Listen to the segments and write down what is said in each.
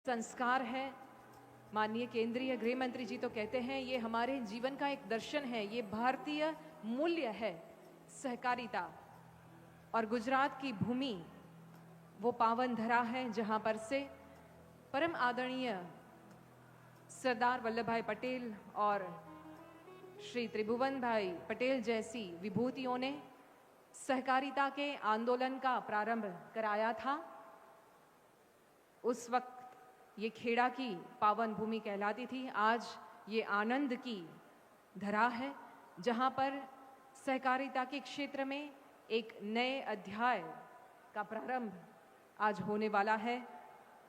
संस्कार है। माननीय केंद्रीय गृह मंत्री जी तो कहते हैं ये हमारे जीवन का एक दर्शन है, ये भारतीय मूल्य है सहकारिता। और गुजरात की भूमि वो पावन धरा है जहां पर से परम आदरणीय सरदार वल्लभ भाई पटेल और श्री त्रिभुवन भाई पटेल जैसी विभूतियों ने सहकारिता के आंदोलन का प्रारंभ कराया था। उस वक्त ये खेड़ा की पावन भूमि कहलाती थी। आज ये आनंद की धरा है जहां पर सहकारिता के क्षेत्र में एक नए अध्याय का प्रारंभ आज होने वाला है।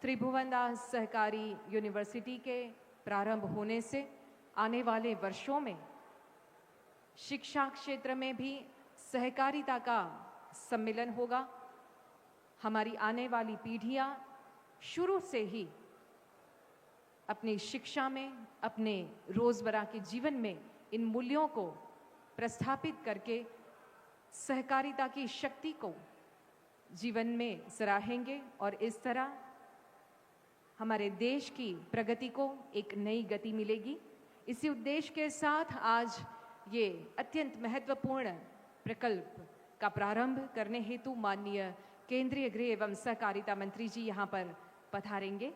त्रिभुवन दास सहकारी यूनिवर्सिटी के प्रारंभ होने से आने वाले वर्षों में शिक्षा क्षेत्र में भी सहकारिता का सम्मेलन होगा। हमारी आने वाली पीढ़ियां शुरू से ही अपनी शिक्षा में, अपने रोजमर्रा के जीवन में इन मूल्यों को प्रस्थापित करके सहकारिता की शक्ति को जीवन में सराहेंगे और इस तरह हमारे देश की प्रगति को एक नई गति मिलेगी। इसी उद्देश्य के साथ आज ये अत्यंत महत्वपूर्ण प्रकल्प का प्रारंभ करने हेतु माननीय केंद्रीय गृह एवं सहकारिता मंत्री जी यहाँ पर पधारेंगे।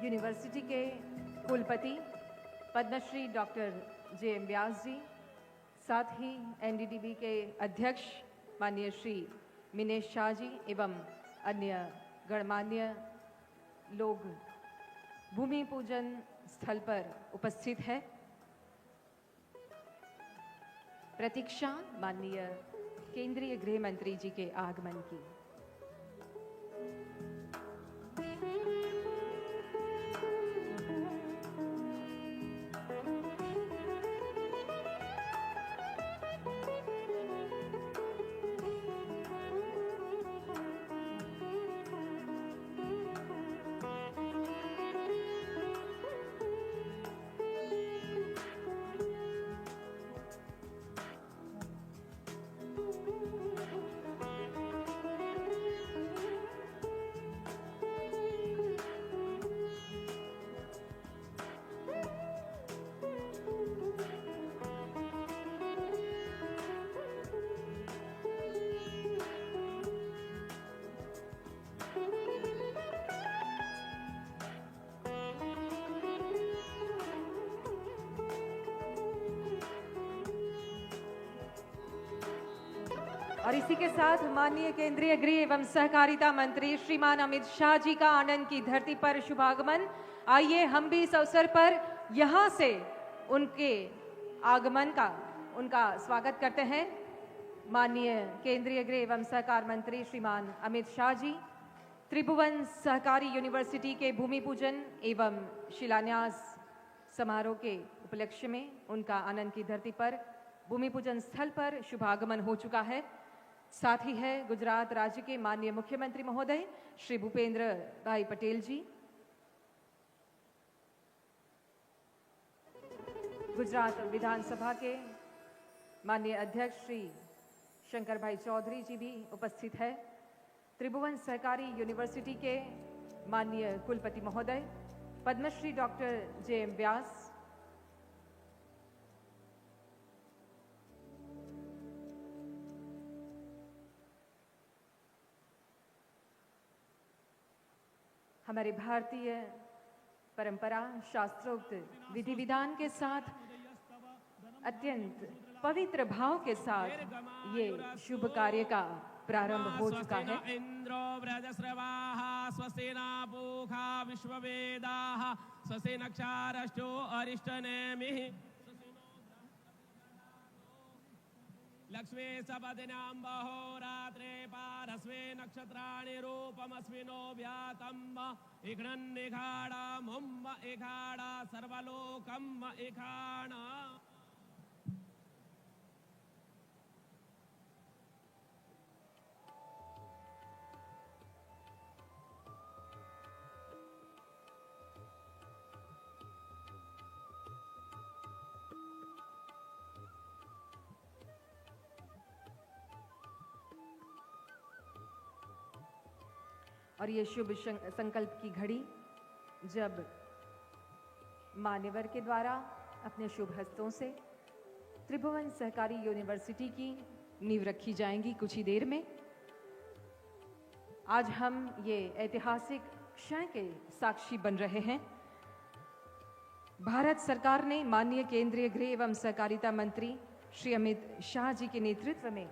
यूनिवर्सिटी के कुलपति पद्मश्री डॉक्टर जे.एम. व्यास जी, साथ ही एनडीडीबी के अध्यक्ष माननीय श्री मिनेश शाह जी एवं अन्य गणमान्य लोग भूमि पूजन स्थल पर उपस्थित है। प्रतीक्षा माननीय केंद्रीय गृह मंत्री जी के आगमन की। और इसी के साथ माननीय केंद्रीय गृह एवं सहकारिता मंत्री श्रीमान अमित शाह जी का आनंद की धरती पर शुभागमन। आइए हम भी इस अवसर पर यहाँ से उनके आगमन का उनका स्वागत करते हैं। माननीय केंद्रीय गृह एवं सहकार मंत्री श्रीमान अमित शाह जी त्रिभुवन सहकारी यूनिवर्सिटी के भूमि पूजन एवं शिलान्यास समारोह के उपलक्ष्य में उनका आनंद की धरती पर भूमि पूजन स्थल पर शुभागमन हो चुका है। साथ ही है गुजरात राज्य के माननीय मुख्यमंत्री महोदय श्री भूपेंद्र भाई पटेल जी, गुजरात विधानसभा के माननीय अध्यक्ष श्री शंकर भाई चौधरी जी भी उपस्थित है। त्रिभुवन सहकारी यूनिवर्सिटी के माननीय कुलपति महोदय पद्मश्री डॉक्टर जे.एम. व्यास, हमारे भारतीय परंपरा शास्त्रोक्त विधि विधान के साथ अत्यंत पवित्र भाव के साथ ये शुभ कार्य का प्रारंभ हो चुका है। इंद्रो व्रजस्रवाः स्वस्तिना पूषा विश्ववेदाः स्वस्तिन क्षारश्चो अरिष्टनेमिः लक्ष्मी सपदिनां बहोरात्रे पारस्वे नक्षत्राणि रूपमस्मिनो व्यातम् इघ्नन्निघाडमुम्म इघाड सर्वलोकम् इघाण। और ये शुभ संकल्प की घड़ी जब मान्यवर के द्वारा अपने शुभ हस्तों से त्रिभुवन सहकारी यूनिवर्सिटी की नींव रखी जाएंगी कुछ ही देर में। आज हम ये ऐतिहासिक क्षण के साक्षी बन रहे हैं। भारत सरकार ने माननीय केंद्रीय गृह एवं सहकारिता मंत्री श्री अमित शाह जी के नेतृत्व में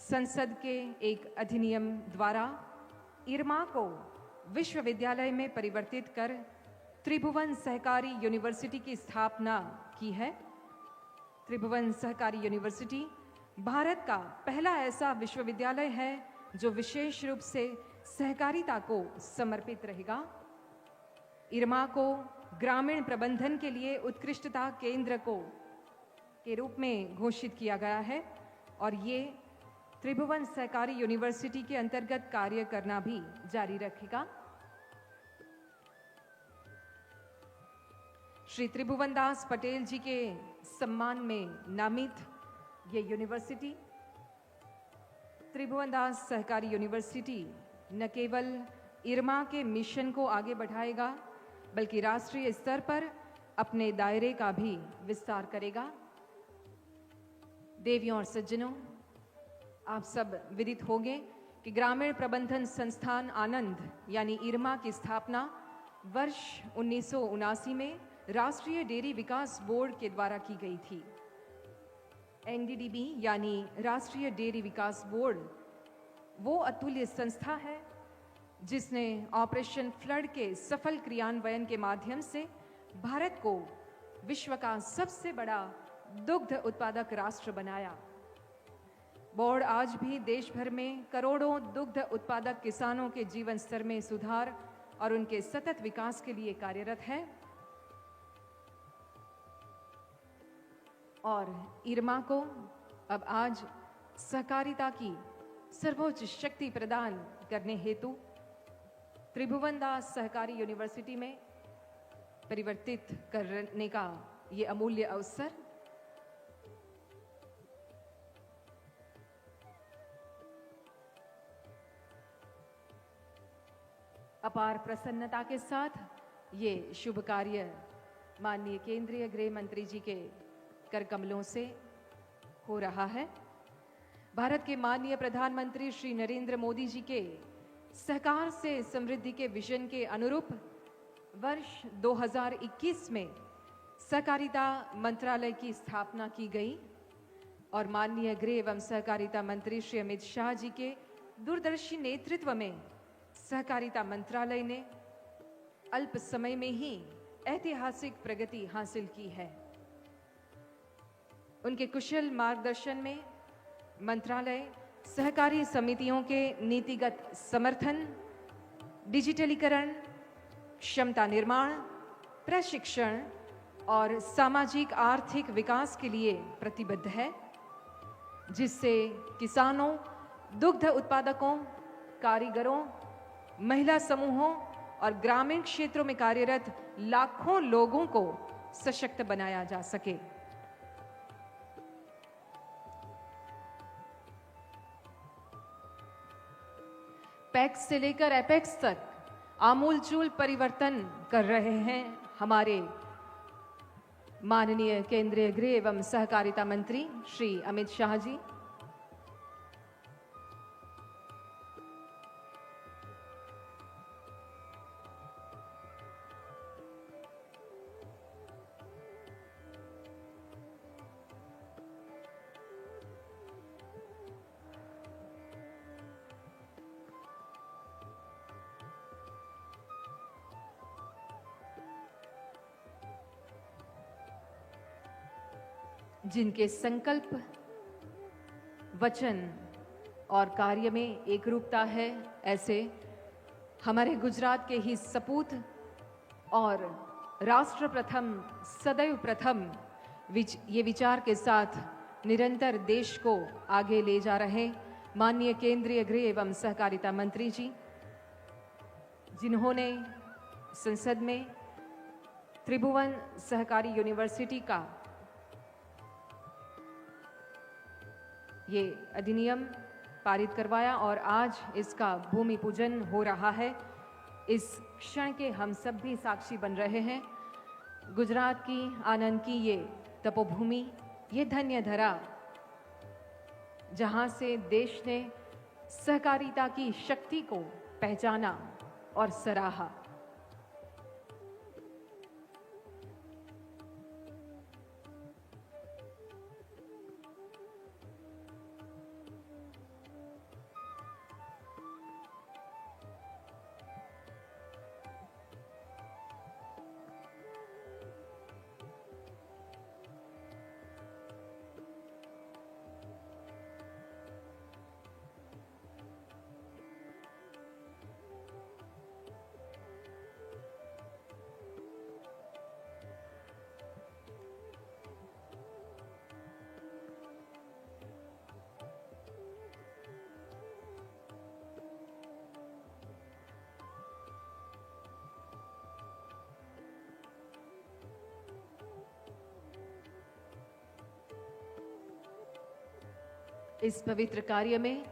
संसद के एक अधिनियम द्वारा इरमा को विश्वविद्यालय में परिवर्तित कर त्रिभुवन सहकारी यूनिवर्सिटी की स्थापना की है। त्रिभुवन सहकारी यूनिवर्सिटी भारत का पहला ऐसा विश्वविद्यालय है जो विशेष रूप से सहकारिता को समर्पित रहेगा। इरमा को ग्रामीण प्रबंधन के लिए उत्कृष्टता केंद्र के रूप में घोषित किया गया है और ये त्रिभुवन सहकारी यूनिवर्सिटी के अंतर्गत कार्य करना भी जारी रखेगा। श्री त्रिभुवन दास पटेल जी के सम्मान में नामित ये यूनिवर्सिटी त्रिभुवन दास सहकारी यूनिवर्सिटी न केवल इरमा के मिशन को आगे बढ़ाएगा बल्कि राष्ट्रीय स्तर पर अपने दायरे का भी विस्तार करेगा। देवियों और सज्जनों, आप सब विदित होंगे कि ग्रामीण प्रबंधन संस्थान आनंद यानी इरमा की स्थापना वर्ष 1979 में राष्ट्रीय डेयरी विकास बोर्ड के द्वारा की गई थी। एनडीडीबी यानी राष्ट्रीय डेयरी विकास बोर्ड वो अतुल्य संस्था है जिसने ऑपरेशन फ्लड के सफल क्रियान्वयन के माध्यम से भारत को विश्व का सबसे बड़ा दुग्ध उत्पादक राष्ट्र बनाया। बोर्ड आज भी देश भर में करोड़ों दुग्ध उत्पादक किसानों के जीवन स्तर में सुधार और उनके सतत विकास के लिए कार्यरत है। और इरमा को अब आज सहकारिता की सर्वोच्च शक्ति प्रदान करने हेतु त्रिभुवन दास सहकारी यूनिवर्सिटी में परिवर्तित करने का ये अमूल्य अवसर अपार प्रसन्नता के साथ ये शुभ कार्य माननीय केंद्रीय गृह मंत्री जी के कर कमलों से हो रहा है। भारत के माननीय प्रधानमंत्री श्री नरेंद्र मोदी जी के सहकार से समृद्धि के विजन के अनुरूप वर्ष 2021 में सहकारिता मंत्रालय की स्थापना की गई और माननीय गृह एवं सहकारिता मंत्री श्री अमित शाह जी के दूरदर्शी नेतृत्व में सहकारिता मंत्रालय ने अल्प समय में ही ऐतिहासिक प्रगति हासिल की है। उनके कुशल मार्गदर्शन में मंत्रालय सहकारी समितियों के नीतिगत समर्थन, डिजिटलीकरण, क्षमता निर्माण, प्रशिक्षण और सामाजिक आर्थिक विकास के लिए प्रतिबद्ध है, जिससे किसानों, दुग्ध उत्पादकों, कारीगरों, महिला समूहों और ग्रामीण क्षेत्रों में कार्यरत लाखों लोगों को सशक्त बनाया जा सके। पैक्स से लेकर एपेक्स तक आमूलचूल परिवर्तन कर रहे हैं हमारे माननीय केंद्रीय गृह एवं सहकारिता मंत्री श्री अमित शाह जी। जिनके संकल्प, वचन और कार्य में एक रूपता है, ऐसे हमारे गुजरात के ही सपूत और राष्ट्र प्रथम सदैव प्रथम ये विचार के साथ निरंतर देश को आगे ले जा रहे माननीय केंद्रीय गृह एवं सहकारिता मंत्री जी, जिन्होंने संसद में त्रिभुवन सहकारी यूनिवर्सिटी का ये अधिनियम पारित करवाया और आज इसका भूमि पूजन हो रहा है। इस क्षण के हम सब भी साक्षी बन रहे हैं। गुजरात की आनंद की ये तपोभूमि, ये धन्य धरा, जहां से देश ने सहकारिता की शक्ति को पहचाना और सराहा। इस पवित्र कार्य में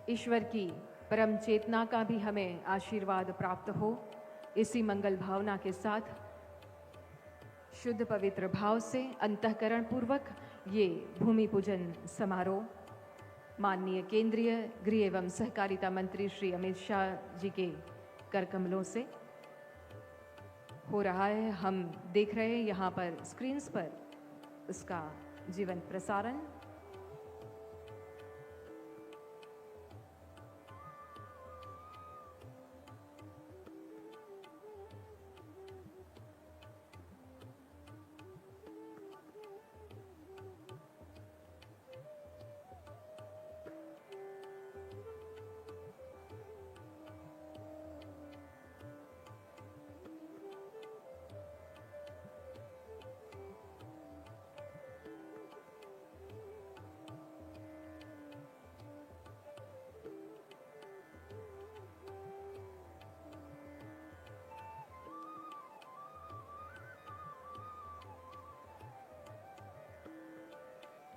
ईश्वर की परम चेतना का भी हमें आशीर्वाद प्राप्त हो। इसी मंगल भावना के साथ शुद्ध पवित्र भाव से अंतःकरण पूर्वक ये भूमि पूजन समारोह माननीय केंद्रीय गृह एवं सहकारिता मंत्री श्री अमित शाह जी के कर कमलों से हो रहा है। हम देख रहे हैं यहाँ पर स्क्रीन्स पर उसका जीवन प्रसारण।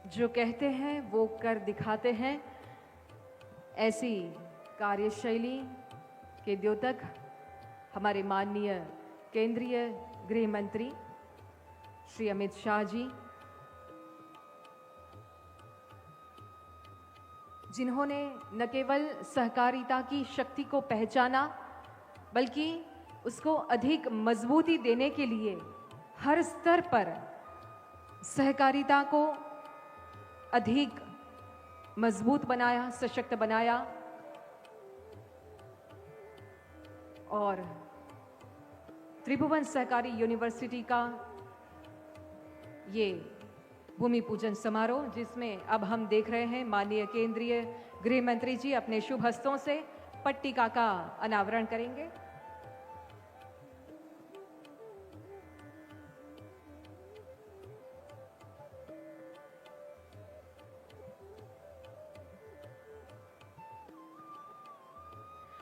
जो कहते हैं वो कर दिखाते हैं, ऐसी कार्यशैली के द्योतक हमारे माननीय केंद्रीय गृह मंत्री श्री अमित शाह जी, जिन्होंने न केवल सहकारिता की शक्ति को पहचाना बल्कि उसको अधिक मजबूती देने के लिए हर स्तर पर सहकारिता को अधिक मजबूत बनाया, सशक्त बनाया और त्रिभुवन सहकारी यूनिवर्सिटी का ये भूमि पूजन समारोह, जिसमें अब हम देख रहे हैं माननीय केंद्रीय गृह मंत्री जी अपने शुभ हस्तों से पट्टिका का अनावरण करेंगे।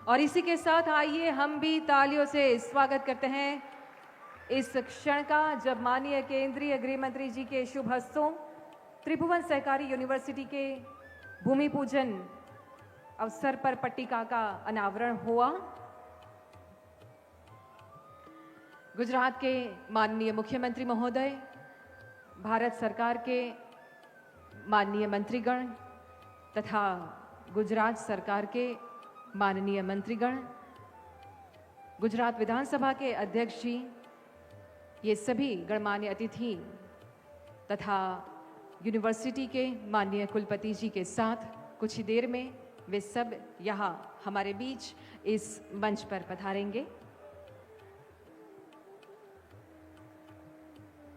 और इसी के साथ आइए हम भी तालियों से स्वागत करते हैं इस क्षण का, जब माननीय केंद्रीय गृह मंत्री जी के शुभ हस्तों त्रिभुवन सहकारी यूनिवर्सिटी के भूमि पूजन अवसर पर पट्टिका का अनावरण हुआ। गुजरात के माननीय मुख्यमंत्री महोदय, भारत सरकार के माननीय मंत्रीगण तथा गुजरात सरकार के माननीय मंत्रीगण, गुजरात विधानसभा के अध्यक्ष जी, ये सभी गणमान्य अतिथि तथा यूनिवर्सिटी के माननीय कुलपति जी के साथ कुछ ही देर में वे सब यहाँ हमारे बीच इस मंच पर पधारेंगे।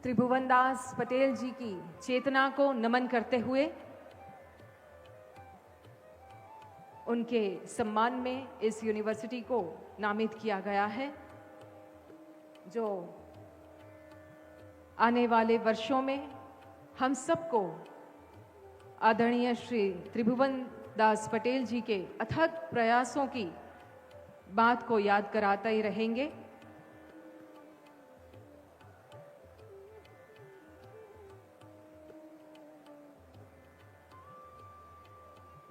त्रिभुवन दास पटेल जी की चेतना को नमन करते हुए उनके सम्मान में इस यूनिवर्सिटी को नामित किया गया है, जो आने वाले वर्षों में हम सबको आदरणीय श्री त्रिभुवन दास पटेल जी के अथक प्रयासों की बात को याद कराते ही रहेंगे।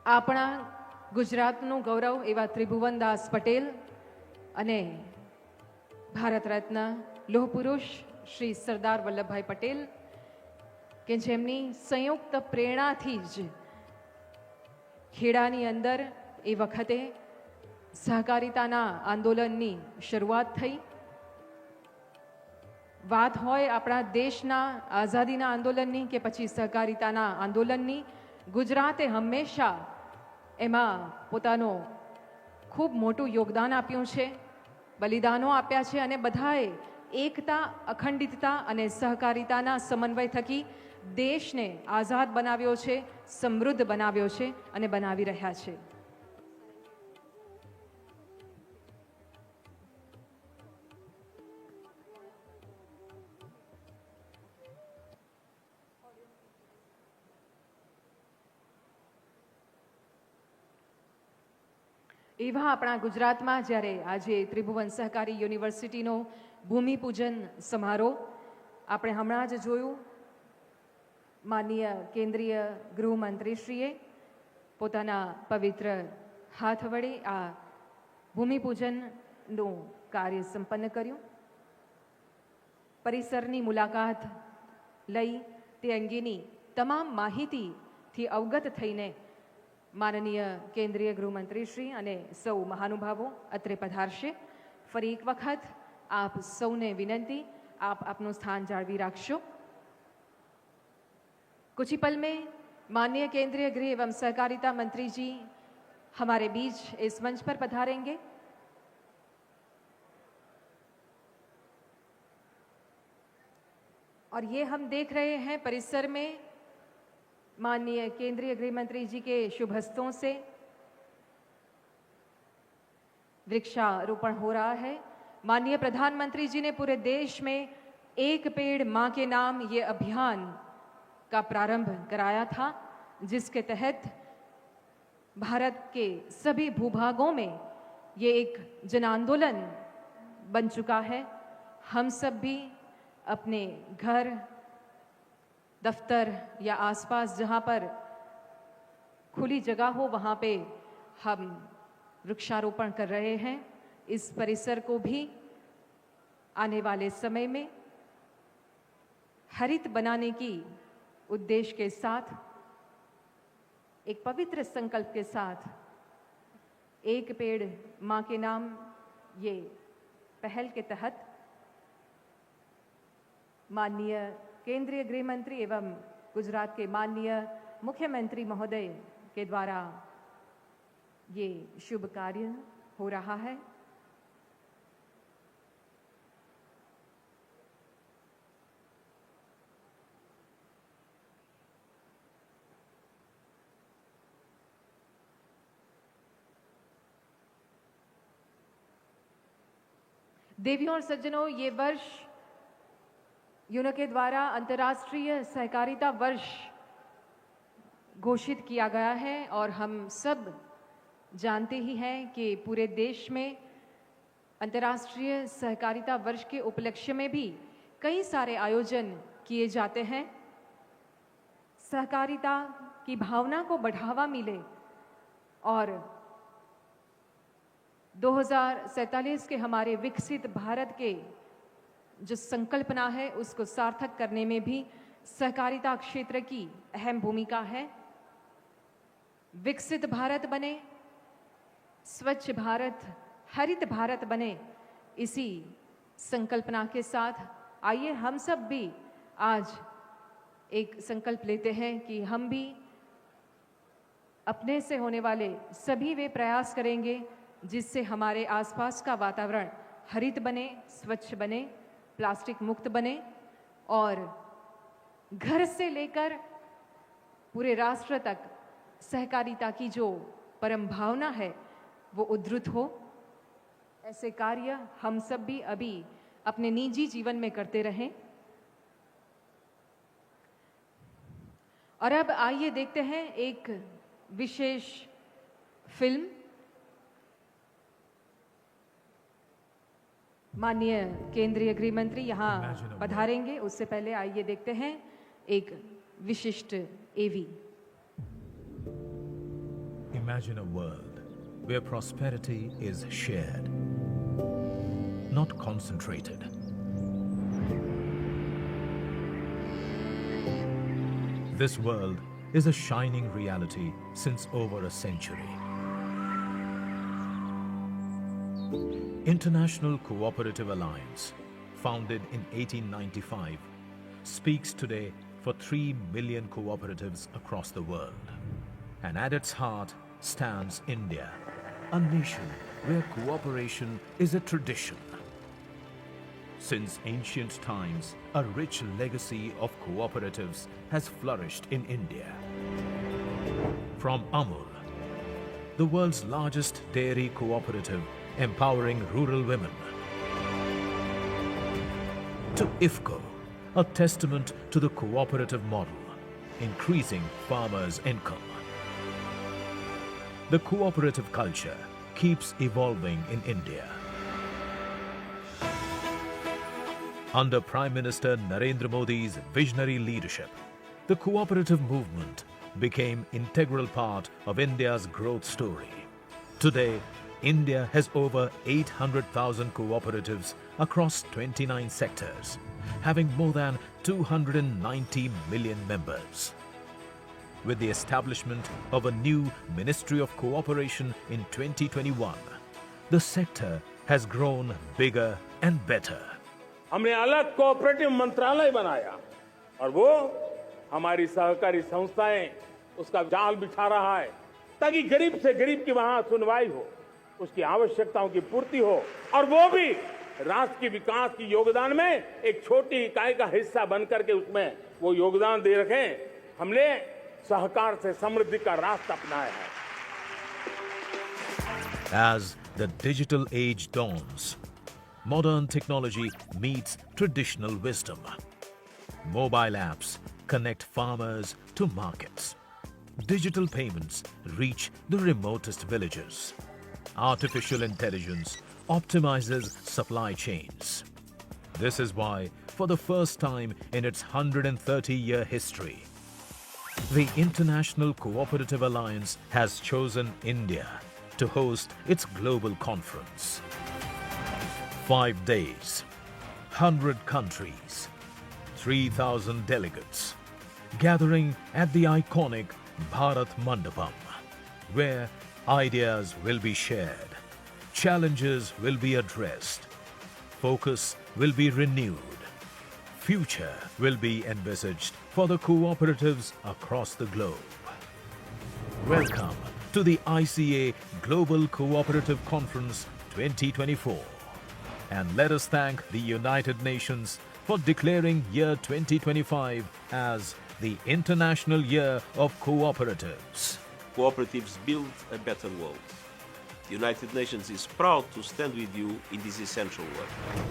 આપણા ગુજરાતનું ગૌરવ એવા ત્રિભુવનદાસ પટેલ અને ભારત રત્ન લોહ પુરુષ શ્રી સરદાર વલ્લભભાઈ પટેલ કે જેમની સંયુક્ત પ્રેરણાથી જ ખેડાની અંદર એ વખતે સહકારિતાના આંદોલનની શરૂઆત થઈ. વાત હોય આપણા દેશના આઝાદીના આંદોલનની કે પછી સહકારિતાના આંદોલનની, ગુજરાતે હંમેશા એમાં પોતાનો ખૂબ મોટું યોગદાન આપ્યું છે, બલિદાનો આપ્યા છે અને બધાએ એકતા, અખંડિતતા અને સહકારિતાના સમન્વય થકી દેશને આઝાદ બનાવ્યો છે, સમૃદ્ધ બનાવ્યો છે અને બનાવી રહ્યા છે. એવા આપણા ગુજરાતમાં જ્યારે આજે ત્રિભુવન સહકારી યુનિવર્સિટીનો ભૂમિપૂજન સમારોહ આપણે હમણાં જ જોયું. માનનીય કેન્દ્રીય ગૃહમંત્રીશ્રીએ પોતાના પવિત્ર હાથ વડે આ ભૂમિપૂજનનું કાર્ય સંપન્ન કર્યું. પરિસરની મુલાકાત લઈ તે અંગેની તમામ માહિતીથી અવગત થઈને માનનીય કેન્દ્રીય ગૃહમંત્રીશ્રી અને સૌ મહાનુભાવો અત્રે પધારશે. ફરી એક વખત આપ સૌને વિનંતી, आप अपना स्थान जाळवी राखशो. कुछ ही पल में माननीय केंद्रीय गृह एवं सहकारिता मंत्री जी हमारे बीच इस मंच पर पधारेंगे. और ये हम देख रहे हैं परिसर में माननीय केंद्रीय गृह मंत्री जी के शुभ हस्तों से वृक्षारोपण हो रहा है. माननीय प्रधानमंत्री जी ने पूरे देश में एक पेड़ मां के नाम ये अभियान का प्रारंभ कराया था, जिसके तहत भारत के सभी भूभागों में ये एक जन आंदोलन बन चुका है. हम सब भी अपने घर, दफ्तर या आसपास जहां पर खुली जगह हो वहां पे हम वृक्षारोपण कर रहे हैं. इस परिसर को भी आने वाले समय में हरित बनाने की उद्देश्य के साथ, एक पवित्र संकल्प के साथ एक पेड़ मां के नाम ये पहल के तहत माननीय केंद्रीय गृह मंत्री एवं गुजरात के माननीय मुख्यमंत्री महोदय के द्वारा ये शुभ कार्य हो रहा है. देवियों और सज्जनों, ये वर्ष यूनो के द्वारा अंतर्राष्ट्रीय सहकारिता वर्ष घोषित किया गया है और हम सब जानते ही हैं कि पूरे देश में अंतर्राष्ट्रीय सहकारिता वर्ष के उपलक्ष्य में भी कई सारे आयोजन किए जाते हैं. सहकारिता की भावना को बढ़ावा मिले और 2047 के हमारे विकसित भारत के जो संकल्पना है उसको सार्थक करने में भी सहकारिता क्षेत्र की अहम भूमिका है. विकसित भारत बने, स्वच्छ भारत, हरित भारत बने, इसी संकल्पना के साथ आइए हम सब भी आज एक संकल्प लेते हैं कि हम भी अपने से होने वाले सभी वे प्रयास करेंगे जिससे हमारे आसपास का वातावरण हरित बने, स्वच्छ बने, प्लास्टिक मुक्त बने और घर से लेकर पूरे राष्ट्र तक सहकारिता की जो परम भावना है वो उद्धृत हो. ऐसे कार्य हम सब भी अभी अपने निजी जीवन में करते रहें. और अब आइए देखते हैं एक विशेष फिल्म. माननीय केंद्रीय गृह मंत्री यहाँ पधारेंगे, उससे पहले आइए देखते हैं एक विशिष्ट एवी. Imagine a world where prosperity is shared, not concentrated. This world is a shining reality since over a century. International Cooperative Alliance, founded in 1895, speaks today for 3 million cooperatives across the world. And at its heart stands India, a nation where cooperation is a tradition. Since ancient times, a rich legacy of cooperatives has flourished in India. From Amul, the world's largest dairy cooperative empowering rural women, to IFFCO, a testament to the cooperative model, increasing farmers' income. The cooperative culture keeps evolving in India. Under Prime Minister Narendra Modi's visionary leadership, the cooperative movement became an integral part of India's growth story. Today, India has over 800,000 cooperatives across 29 sectors, having more than 290 million members. With the establishment of a new Ministry of Cooperation in 2021, the sector has grown bigger and better. हमने अलग cooperative मंत्रालय बनाया और वो हमारी सहकारी संस्थाएं उसका जाल बिछा रहा है ताकि गरीब से गरीब की वहां सुनवाई हो, उसकी आवश्यकताओं की पूर्ति हो और वो भी राष्ट्र के विकास की योगदान में एक छोटी इकाई का हिस्सा बन करके उसमें वो योगदान दे रखें। हमने सहकार से समृद्धि का रास्ता अपनाया है। As the digital age dawns, modern technology meets traditional wisdom. Mobile apps connect farmers to markets. Digital payments reach the remotest villages. Artificial intelligence optimizes supply chains. This is why, for the first time in its 130-year history, the International Cooperative Alliance has chosen India to host its global conference. 5 days, 100 countries, 3,000 delegates, gathering at the iconic Bharat Mandapam, where ideas will be shared, challenges will be addressed, focus will be renewed, future will be envisaged for the cooperatives across the globe. Welcome to the ICA Global Cooperative Conference 2024. And let us thank the United Nations for declaring year 2025 as the International Year of Cooperatives. Cooperatives build a better world. The United Nations is proud to stand with you in this essential work.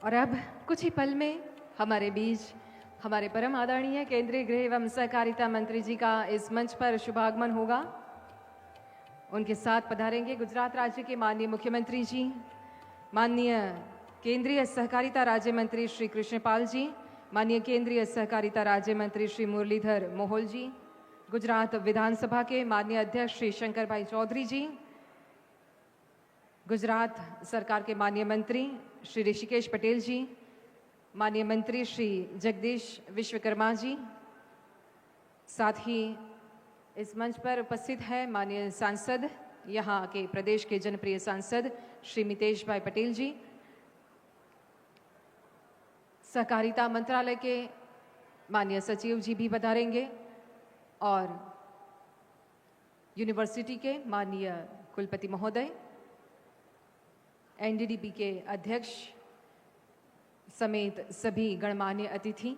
और अब कुछ ही पल में हमारे बीच हमारे परम आदरणीय केंद्रीय गृह एवं सहकारिता मंत्री जी का इस मंच पर शुभागमन होगा। उनके साथ पधारेंगे गुजरात राज्य के माननीय मुख्यमंत्री जी, माननीय केंद्रीय सहकारिता राज्य मंत्री श्री कृष्णपाल जी, माननीय केंद्रीय सहकारिता राज्य मंत्री श्री मुरलीधर मोहोल जी, गुजरात विधानसभा के माननीय अध्यक्ष श्री शंकर भाई चौधरी जी, गुजरात सरकार के माननीय मंत्री श्री ऋषिकेश पटेल जी, माननीय मंत्री श्री जगदीश विश्वकर्मा जी, साथ ही इस मंच पर उपस्थित है माननीय सांसद, यहाँ के प्रदेश के जनप्रिय सांसद श्री मितेश भाई पटेल जी, सहकारिता मंत्रालय के माननीय सचिव जी भी पधारेंगे और यूनिवर्सिटी के माननीय कुलपति महोदय, एनडीडीबी के अध्यक्ष समेत सभी गणमान्य अतिथि,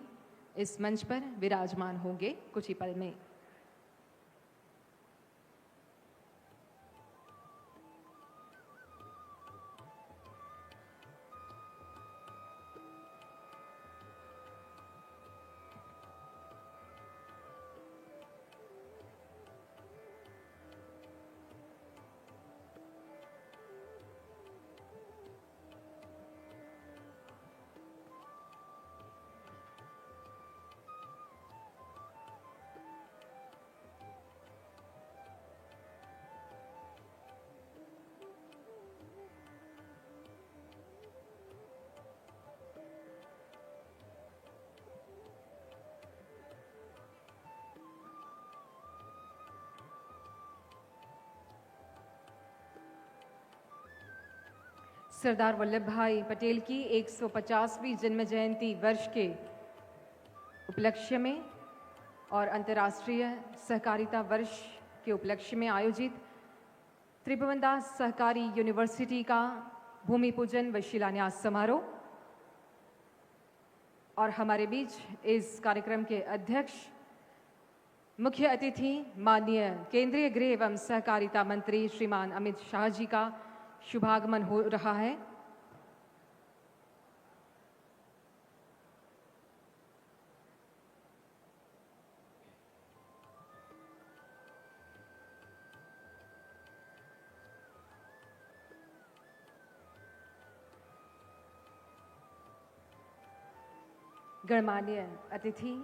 इस मंच पर विराजमान होंगे कुछ ही पल में। सरदार वल्लभ भाई पटेल की 150वीं जन्म जयंती वर्ष के उपलक्ष्य में और अंतर्राष्ट्रीय सहकारिता वर्ष के उपलक्ष्य में आयोजित त्रिभुवनदास सहकारी यूनिवर्सिटी का भूमि पूजन व शिलान्यास समारोह। और हमारे बीच इस कार्यक्रम के अध्यक्ष मुख्य अतिथि माननीय केंद्रीय गृह एवं सहकारिता मंत्री श्रीमान अमित शाह जी का शुभागमन हो रहा है। गणमान्य अतिथि,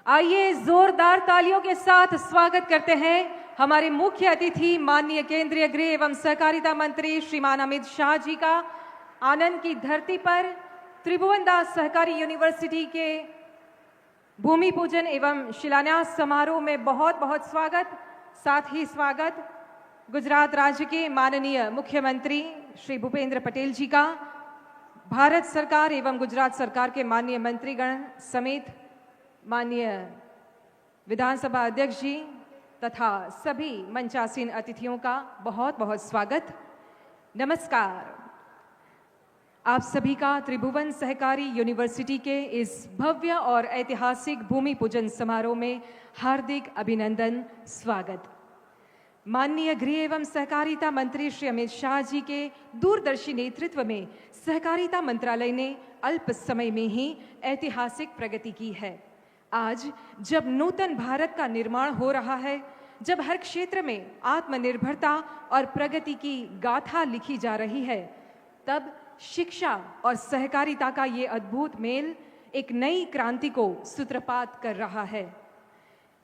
आइए जोरदार तालियों के साथ स्वागत करते हैं हमारे मुख्य अतिथि माननीय केंद्रीय गृह एवं सहकारिता मंत्री श्रीमान अमित शाह जी का आनंद की धरती पर त्रिभुवनदास सहकारी यूनिवर्सिटी के भूमि पूजन एवं शिलान्यास समारोह में बहुत बहुत स्वागत। साथ ही स्वागत गुजरात राज्य के माननीय मुख्यमंत्री श्री भूपेंद्र पटेल जी का, भारत सरकार एवं गुजरात सरकार के माननीय मंत्रीगण समेत माननीय विधानसभा अध्यक्ष जी तथा सभी मंचासीन अतिथियों का बहुत बहुत स्वागत। नमस्कार। आप सभी का त्रिभुवन सहकारी यूनिवर्सिटी के इस भव्य और ऐतिहासिक भूमि पूजन समारोह में हार्दिक अभिनंदन, स्वागत। माननीय गृह एवं सहकारिता मंत्री श्री अमित शाह जी के दूरदर्शी नेतृत्व में सहकारिता मंत्रालय ने अल्प समय में ही ऐतिहासिक प्रगति की है। आज जब नूतन भारत का निर्माण हो रहा है, जब हर क्षेत्र में आत्मनिर्भरता और प्रगति की गाथा लिखी जा रही है, तब शिक्षा और सहकारिता का ये अद्भुत मेल एक नई क्रांति को सूत्रपात कर रहा है।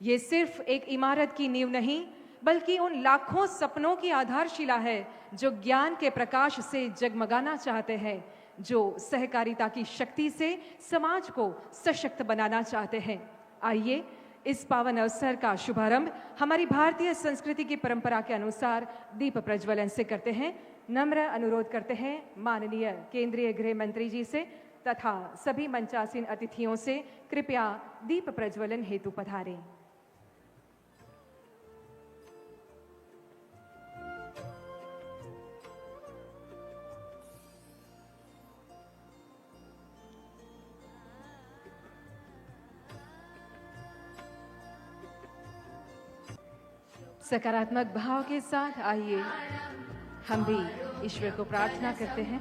ये सिर्फ एक इमारत की नींव नहीं, बल्कि उन लाखों सपनों की आधारशिला है जो ज्ञान के प्रकाश से जगमगाना चाहते हैं, जो सहकारिता की शक्ति से समाज को सशक्त बनाना चाहते हैं। आइए इस पावन अवसर का शुभारंभ हमारी भारतीय संस्कृति की परंपरा के अनुसार दीप प्रज्वलन से करते हैं। नम्र अनुरोध करते हैं माननीय केंद्रीय गृह मंत्री जी से तथा सभी मंचासीन अतिथियों से कृपया दीप प्रज्वलन हेतु पधारें। सकारात्मक भाव के साथ आइए हम भी ईश्वर को प्रार्थना करते हैं।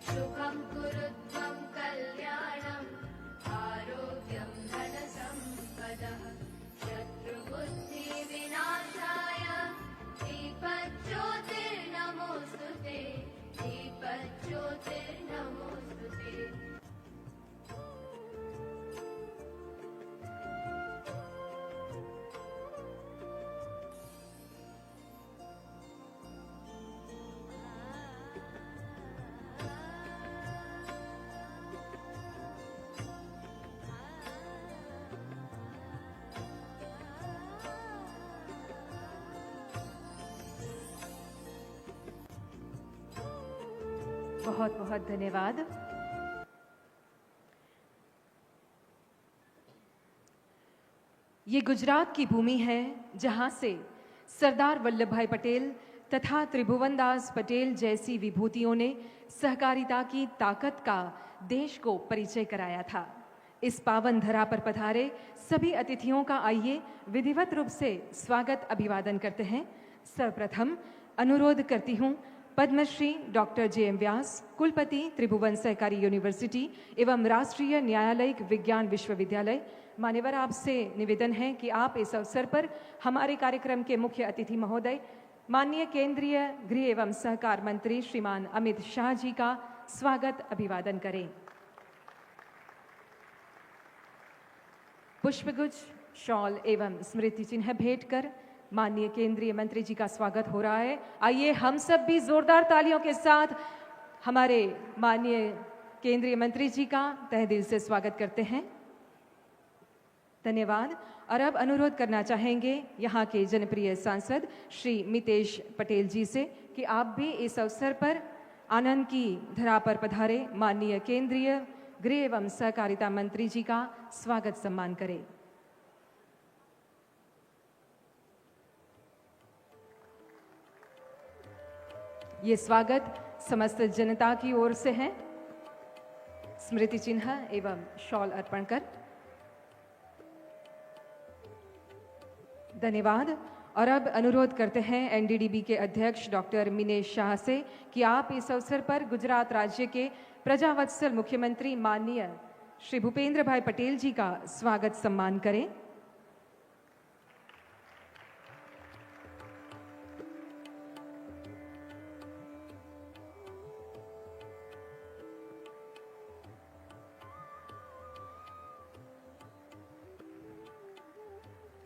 शुभं कुरुत्वं कल्याणं आरोग्यं धनसम्पदः शत्रुबुद्धि विनाशाय दीपज्योतिर्नमोस्तुते दीपज्योतिर्नमोस्तुते। बहुत बहुत धन्यवाद। ये गुजरात की भूमि है जहां से सरदार वल्लभ भाई पटेल तथा त्रिभुवनदास पटेल जैसी विभूतियों ने सहकारिता की ताकत का देश को परिचय कराया था। इस पावन धरा पर पधारे सभी अतिथियों का आइए विधिवत रूप से स्वागत अभिवादन करते हैं। सर्वप्रथम अनुरोध करती हूँ पद्मश्री डॉक्टर जे.एम. व्यास, कुलपति त्रिभुवन सहकारी यूनिवर्सिटी एवं राष्ट्रीय न्यायालयिक विज्ञान विश्वविद्यालय, मान्यवर आपसे निवेदन है कि आप इस अवसर पर हमारे कार्यक्रम के मुख्य अतिथि महोदय माननीय केंद्रीय गृह एवं सहकार मंत्री श्रीमान अमित शाह जी का स्वागत अभिवादन करें। पुष्पगुच्छ, शॉल एवं स्मृति चिन्ह भेंट कर माननीय केंद्रीय मंत्री जी का स्वागत हो रहा है। आइए हम सब भी जोरदार तालियों के साथ हमारे माननीय केंद्रीय मंत्री जी का तहे दिल से स्वागत करते हैं। धन्यवाद। और अब अनुरोध करना चाहेंगे यहाँ के जनप्रिय सांसद श्री मितेश पटेल जी से कि आप भी इस अवसर पर आनंद की धरा पर पधारे माननीय केंद्रीय गृह एवं सहकारिता मंत्री जी का स्वागत सम्मान करें। ये स्वागत समस्त जनता की ओर से है। स्मृति चिन्ह एवं शॉल अर्पण कर धन्यवाद। और अब अनुरोध करते हैं एनडीडीबी के अध्यक्ष डॉक्टर मिनेश शाह से कि आप इस अवसर पर गुजरात राज्य के प्रजावत्सल मुख्यमंत्री माननीय श्री भूपेंद्र भाई पटेल जी का स्वागत सम्मान करें।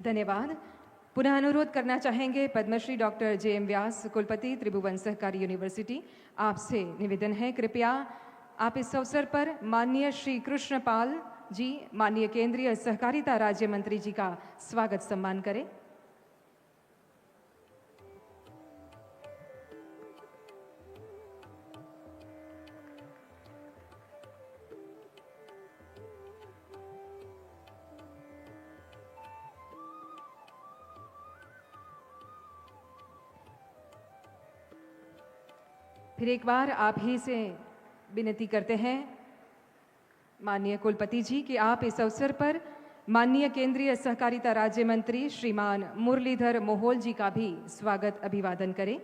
धन्यवाद। पुनः अनुरोध करना चाहेंगे पद्मश्री डॉक्टर जे.एम. व्यास, कुलपति त्रिभुवन सहकारी यूनिवर्सिटी, आपसे निवेदन है कृपया आप इस अवसर पर माननीय श्री कृष्णपाल जी, माननीय केंद्रीय सहकारिता राज्य मंत्री जी का स्वागत सम्मान करें। फिर एक बार आप ही से विनती करते हैं माननीय कुलपति जी कि आप इस अवसर पर माननीय केंद्रीय सहकारिता राज्य मंत्री श्रीमान मुरलीधर मोहोल जी का भी स्वागत अभिवादन करें।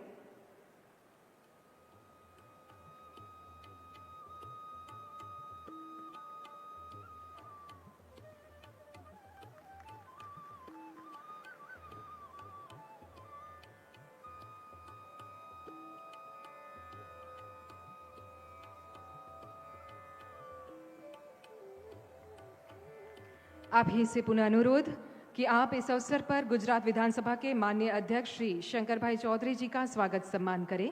आप ही से पुनः अनुरोध कि आप इस अवसर पर गुजरात विधानसभा के माननीय अध्यक्ष श्री शंकर भाई चौधरी जी का स्वागत सम्मान करें।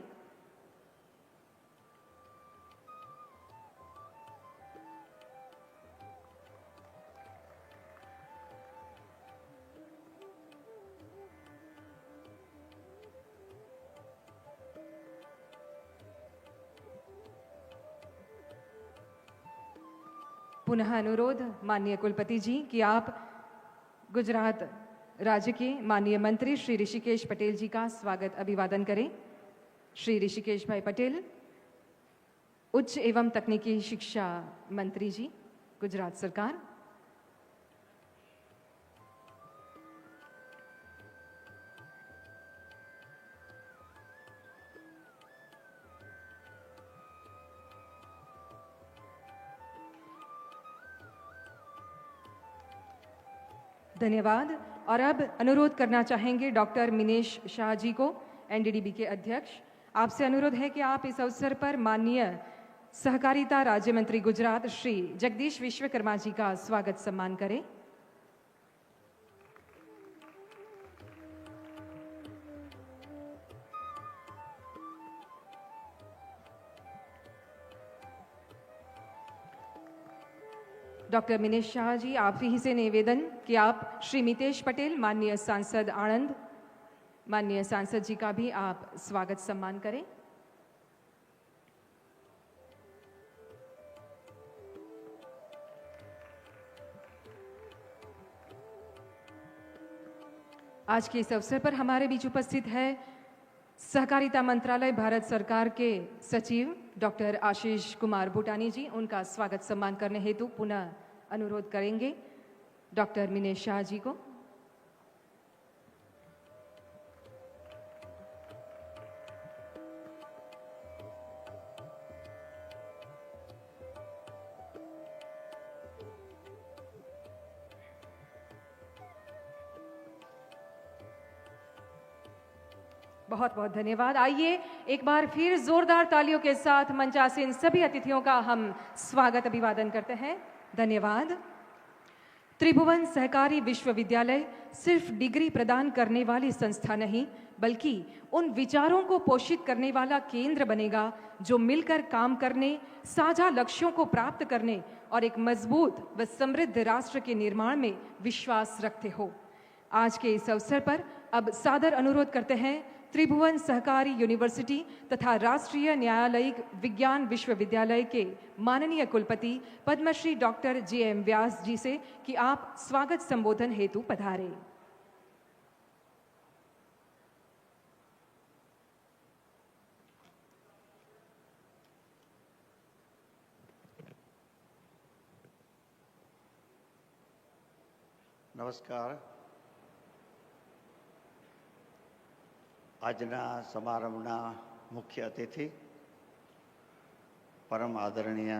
पुनः अनुरोध माननीय कुलपति जी कि आप गुजरात राज्य के माननीय मंत्री श्री ऋषिकेश पटेल जी का स्वागत अभिवादन करें। श्री ऋषिकेश भाई पटेल, उच्च एवं तकनीकी शिक्षा मंत्री जी, गुजरात सरकार। धन्यवाद। और अब अनुरोध करना चाहेंगे डॉक्टर मिनेश शाह जी को, एनडीडीबी के अध्यक्ष। आपसे अनुरोध है कि आप इस अवसर पर माननीय सहकारिता राज्य मंत्री गुजरात श्री जगदीश विश्वकर्मा जी का स्वागत सम्मान करें। डॉक्टर मिनेश शाह जी, आप ही से निवेदन कि आप श्री मितेश पटेल, माननीय सांसद आनंद, माननीय सांसद जी का भी आप स्वागत सम्मान करें। आज के इस अवसर पर हमारे बीच उपस्थित है सहकारिता मंत्रालय भारत सरकार के सचिव डॉक्टर आशीष कुमार भूटानी जी। उनका स्वागत सम्मान करने हेतु पुनः अनुरोध करेंगे डॉक्टर मिनेश शाह जी को। बहुत बहुत धन्यवाद। आइए एक बार फिर जोरदार तालियों के साथ मंचासीन सभी अतिथियों का हम स्वागत अभिवादन करते हैं। धन्यवाद। त्रिभुवन सहकारी विश्वविद्यालय सिर्फ डिग्री प्रदान करने वाली संस्था नहीं, बल्कि उन विचारों को पोषित करने वाला केंद्र बनेगा जो मिलकर काम करने, साझा लक्ष्यों को प्राप्त करने और एक मजबूत व समृद्ध राष्ट्र के निर्माण में विश्वास रखते हो। आज के इस अवसर पर अब सादर अनुरोध करते हैं त्रिभुवन सहकारी यूनिवर्सिटी तथा राष्ट्रीय न्यायालयिक विज्ञान विश्वविद्यालय के माननीय कुलपति पद्मश्री डॉक्टर JM व्यास जी से कि आप स्वागत संबोधन हेतु पधारें। નમસ્કાર। આજના સમારંભના મુખ્ય અતિથિ પરમ આદરણીય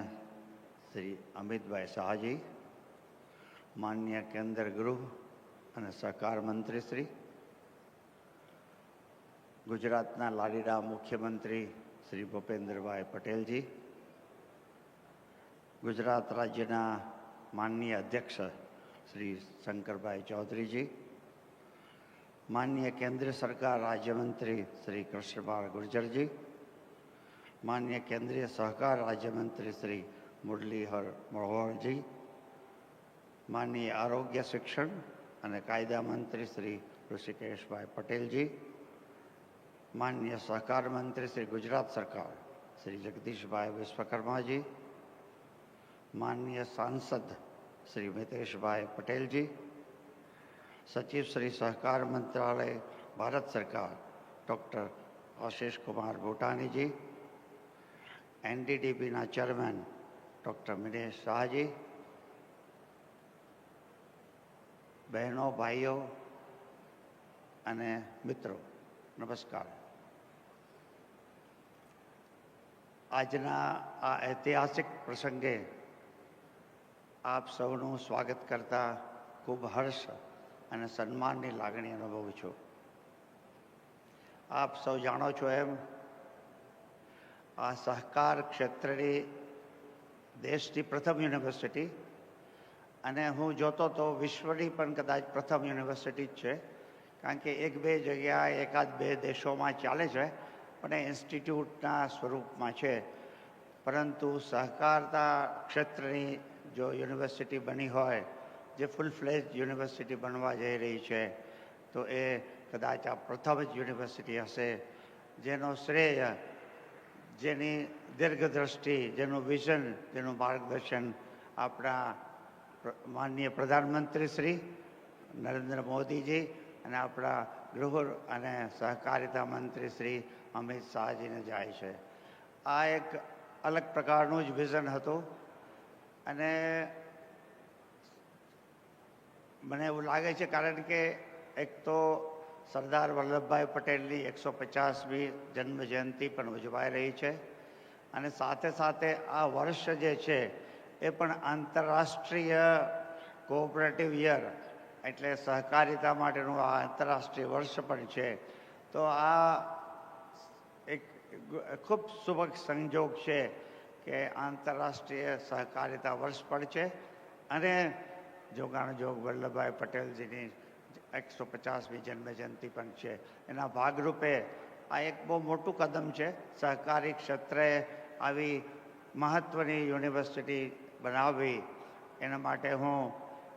શ્રી અમિતભાઈ શાહજી, માનનીય કેન્દ્ર ગૃહ અને સહકાર મંત્રી શ્રી, ગુજરાતના લાડીલા મુખ્યમંત્રી શ્રી ભૂપેન્દ્રભાઈ પટેલજી, ગુજરાત રાજ્યના માનનીય અધ્યક્ષ श्री शंकरभाई चौधरी जी, माननीय केंद्र सरकार राज्य मंत्री श्री कृष्णपाल गुर्जर जी, माननीय केंद्रीय सहकार राज्य मंत्री श्री मुरलीधर मनोहर जी, माननीय आरोग्य शिक्षण और कायदा मंत्री श्री ऋषिकेश भाई पटेल जी, माननीय सहकार मंत्री श्री गुजरात सरकार श्री जगदीश भाई विश्वकर्मा जी, माननीय सांसद श्री मितेश भाई पटेल जी, सचिव श्री सहकार मंत्रालय भारत सरकार डॉक्टर आशीष कुमार भूटानी जी, NDDB ना चेयरमैन डॉक्टर मिनेश शाह जी, बहनों भाइयों अने मित्रों, नमस्कार। आजना आ ऐतिहासिक प्रसंगे आप सौનું સ્વાગત કરતા ખૂબ હર્ષ અને સન્માનની લાગણી અનુભવું છું। આપ સૌ જાણો છો એમ આ સહકાર ક્ષેત્રની દેશની પ્રથમ યુનિવર્સિટી અને હું જોતો તો વિશ્વની પણ કદાચ પ્રથમ યુનિવર્સિટી જ છે, કારણ કે એક બે જગ્યાએ એકાદ બે દેશોમાં ચાલે છે પણ એ ઇન્સ્ટિટ્યૂટના સ્વરૂપમાં છે, પરંતુ સહકારતા ક્ષેત્રની जो यूनिवर्सिटी बनी होय, जो फूल फ्लेज यूनिवर्सिटी बनवा जई रही है, तो ये कदाच आ प्रथम ज यूनिवर्सिटी हशे जेनो श्रेय, जेनी दीर्घदृष्टि, जेनु विजन, जेनु मार्गदर्शन अपना माननीय प्रधानमंत्री श्री नरेंद्र मोदी जी और अपना गृह और सहकारिता मंत्री श्री अमित शाह जी ने जाए छे। आ एक अलग प्रकारनु ज विजन हतुं અને મને એવું લાગે છે કારણ કે એક તો સરદાર વલ્લભભાઈ પટેલની 150મી જન્મ જયંતિ પણ ઉજવાઈ રહી છે અને સાથે સાથે આ વર્ષ જે છે એ પણ આંતરરાષ્ટ્રીય કોઓપરેટિવ યર એટલે સહકારિતા માટેનું આ આંતરરાષ્ટ્રીય વર્ષ પણ છે। તો આ એક ખૂબ શુભ સંજોગ છે કે આંતરરાષ્ટ્રીય સહકારિતા વર્ષ પણ છે અને જોગાણજોગ વલ્લભભાઈ પટેલજીની 150મી જન્મજયંતિ પણ છે। એના ભાગરૂપે આ એક બહુ મોટું કદમ છે સહકારી ક્ષેત્રે આવી મહત્ત્વની યુનિવર્સિટી બનાવવી। એના માટે હું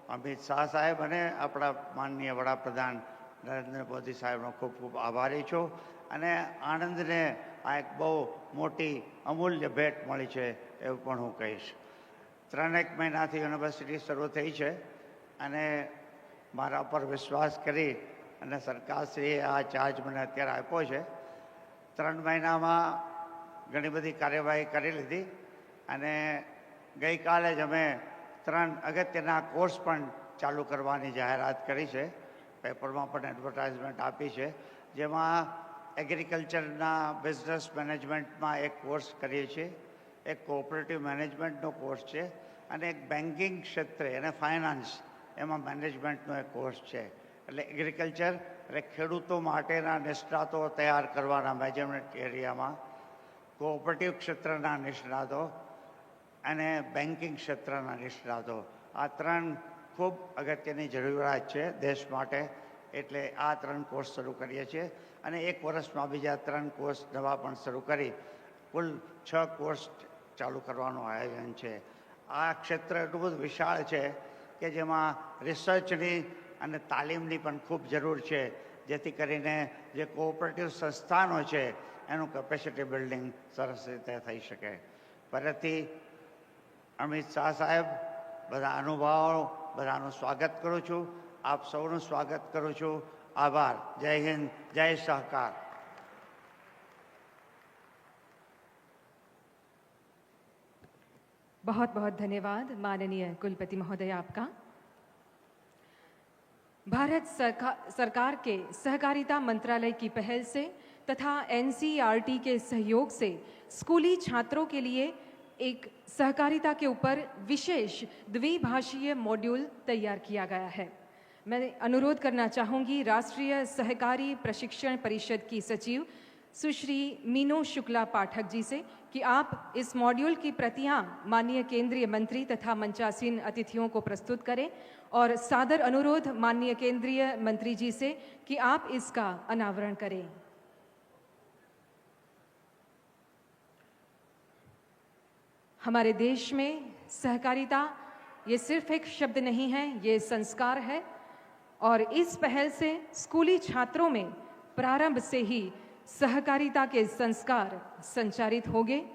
અમિત શાહ સાહેબ અને આપણા માનનીય વડાપ્રધાન નરેન્દ્ર મોદી સાહેબનો ખૂબ ખૂબ આભારી છું અને આણંદને આ એક બહુ મોટી અમૂલ્ય ભેટ મળી છે એવું પણ હું કહીશ। 3 મહિનાથી યુનિવર્સિટી શરૂ થઈ છે અને મારા પર વિશ્વાસ કરી અને સરકારશ્રીએ આ ચાર્જ મને અત્યારે આપ્યો છે। 3 મહિનામાં ઘણી બધી કાર્યવાહી કરી લીધી અને ગઈકાલે જ અમે 3 અગત્યના કોર્સ પણ ચાલુ કરવાની જાહેરાત કરી છે. પેપરમાં પણ એડવર્ટાઇઝમેન્ટ આપી છે, જેમાં એગ્રીકલ્ચરના બિઝનેસ મેનેજમેન્ટમાં એક કોર્સ કરીએ છીએ, એક કોઓપરેટિવ મેનેજમેન્ટનો કોર્સ છે અને એક બેન્કિંગ ક્ષેત્રે અને ફાઇનાન્સ એમાં મેનેજમેન્ટનો એક કોર્સ છે. એટલે એગ્રીકલ્ચર એટલે ખેડૂતો માટેના નિષ્ણાતો તૈયાર કરવાના મેનેજમેન્ટ એરિયામાં, કોઓપરેટિવ ક્ષેત્રના નિષ્ણાતો અને બેન્કિંગ ક્ષેત્રના નિષ્ણાતો, આ 3 ખૂબ અગત્યની જરૂરિયાત છે દેશ માટે. એટલે આ 3 કોર્સ શરૂ કરીએ છીએ અને 1 વર્ષમાં બીજા 3 કોર્સ નવા પણ શરૂ કરી કુલ 6 કોર્સ ચાલુ કરવાનું આયોજન છે. આ ક્ષેત્ર એટલું બધું વિશાળ છે કે જેમાં રિસર્ચની અને તાલીમની પણ ખૂબ જરૂર છે, જેથી કરીને જે કોઓપરેટિવ સંસ્થાનો છે એનું કેપેસિટી બિલ્ડિંગ સરસ રીતે થઈ શકે. ફરીથી અમિત શાહ સાહેબ, બધા અનુભવો બધાનું સ્વાગત કરું છું. આપ સૌનું સ્વાગત કરું છું. આભાર. જય હિન્દ, જય સહકાર. बहुत बहुत धन्यवाद माननीय कुलपति महोदय आपका। भारत सरकार के सहकारिता मंत्रालय की पहल से तथा एनसीईआरटी के सहयोग से स्कूली छात्रों के लिए एक सहकारिता के ऊपर विशेष द्विभाषीय मॉड्यूल तैयार किया गया है। मैं अनुरोध करना चाहूँगी राष्ट्रीय सहकारी प्रशिक्षण परिषद की सचिव सुश्री मीनू शुक्ला पाठक जी से कि आप इस मॉड्यूल की प्रतियां माननीय केंद्रीय मंत्री तथा मंचासीन अतिथियों को प्रस्तुत करें और सादर अनुरोध माननीय केंद्रीय मंत्री जी से कि आप इसका अनावरण करें। हमारे देश में सहकारिता ये सिर्फ एक शब्द नहीं है, ये संस्कार है और इस पहल से स्कूली छात्रों में प्रारंभ से ही सहकारिता के संस्कार संचारित होंगे।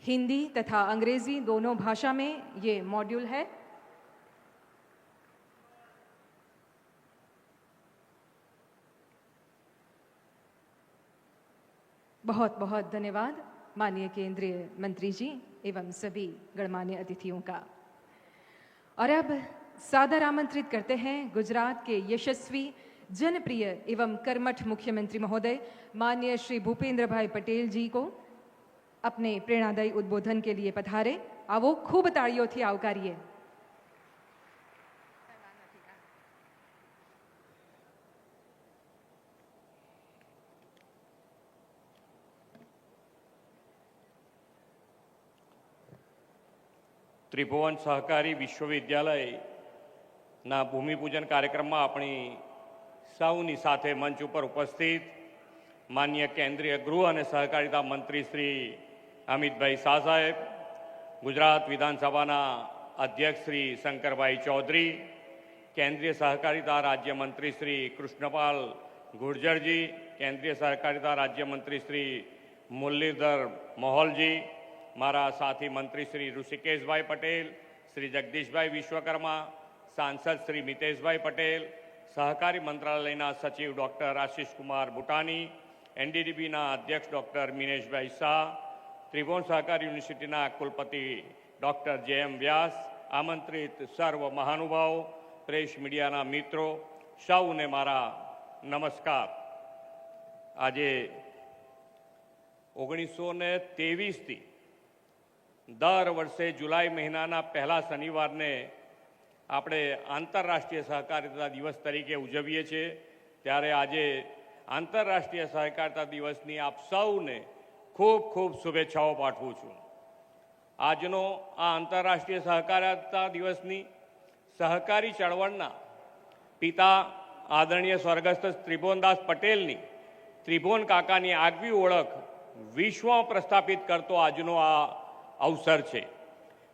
हिंदी तथा अंग्रेजी दोनों भाषा में ये मॉड्यूल है। बहुत बहुत धन्यवाद माननीय केंद्रीय मंत्री जी एवं सभी गणमान्य अतिथियों का। और अब सादर आमंत्रित करते हैं गुजरात के यशस्वी, जनप्रिय एवं कर्मठ मुख्यमंत्री महोदय माननीय श्री भूपेंद्र भाई पटेल जी को अपने प्रेरणादायी उद्बोधन के लिए पधारे। आवो खूब ताड़ीओथी आवकारीए। ત્રિભુવન સહકારી વિશ્વવિદ્યાલયના ભૂમિપૂજન કાર્યક્રમમાં આપણી સૌની સાથે મંચ ઉપર ઉપસ્થિત માનનીય કેન્દ્રીય ગૃહ અને સહકારિતા મંત્રી શ્રી અમિતભાઈ શાહ સાહેબ, ગુજરાત વિધાનસભાના અધ્યક્ષ શ્રી શંકરભાઈ ચૌધરી, કેન્દ્રીય સહકારિતા રાજ્યમંત્રી શ્રી કૃષ્ણપાલ ગુર્જરજી, કેન્દ્રીય સહકારિતા રાજ્યમંત્રી શ્રી મુરલીધર મોહોલજી, मारा साथी मंत्री श्री ऋषिकेश भाई पटेल, श्री जगदीश भाई विश्वकर्मा, सांसद श्री मितेश भाई पटेल, सहकारी मंत्रालयना सचिव डॉक्टर आशीष कुमार बुटानी, एनडीडीबी अध्यक्ष डॉक्टर मीनेश भाई शाह, त्रिभुवन सहकारी यूनिवर्सिटी कुलपति डॉक्टर जेएम व्यास, आमंत्रित सर्व महानुभाव, प्रेस मीडिया मित्रों, सौने मारा नमस्कार। आज 1923 थी दर वर्षे जुलाई महीना पहला शनिवार ने આપણે આંતરરાષ્ટ્રીય સહકારિતા દિવસ તરીકે ઉજવીએ છીએ, ત્યારે આજે આંતરરાષ્ટ્રીય સહકારિતા દિવસની આપ સૌને ખૂબ ખૂબ શુભેચ્છાઓ પાઠવું છું। આજનો આ આંતરરાષ્ટ્રીય સહકારિતા દિવસની સહકારી ચળવળના પિતા આદરણીય સ્વર્ગસ્થ ત્રિભુવનદાસ પટેલની ત્રિભુવન કાકાની આગવી ઓળખ વિશ્વમાં પ્રસ્થાપિત કરતો આજનો આ अवसर है।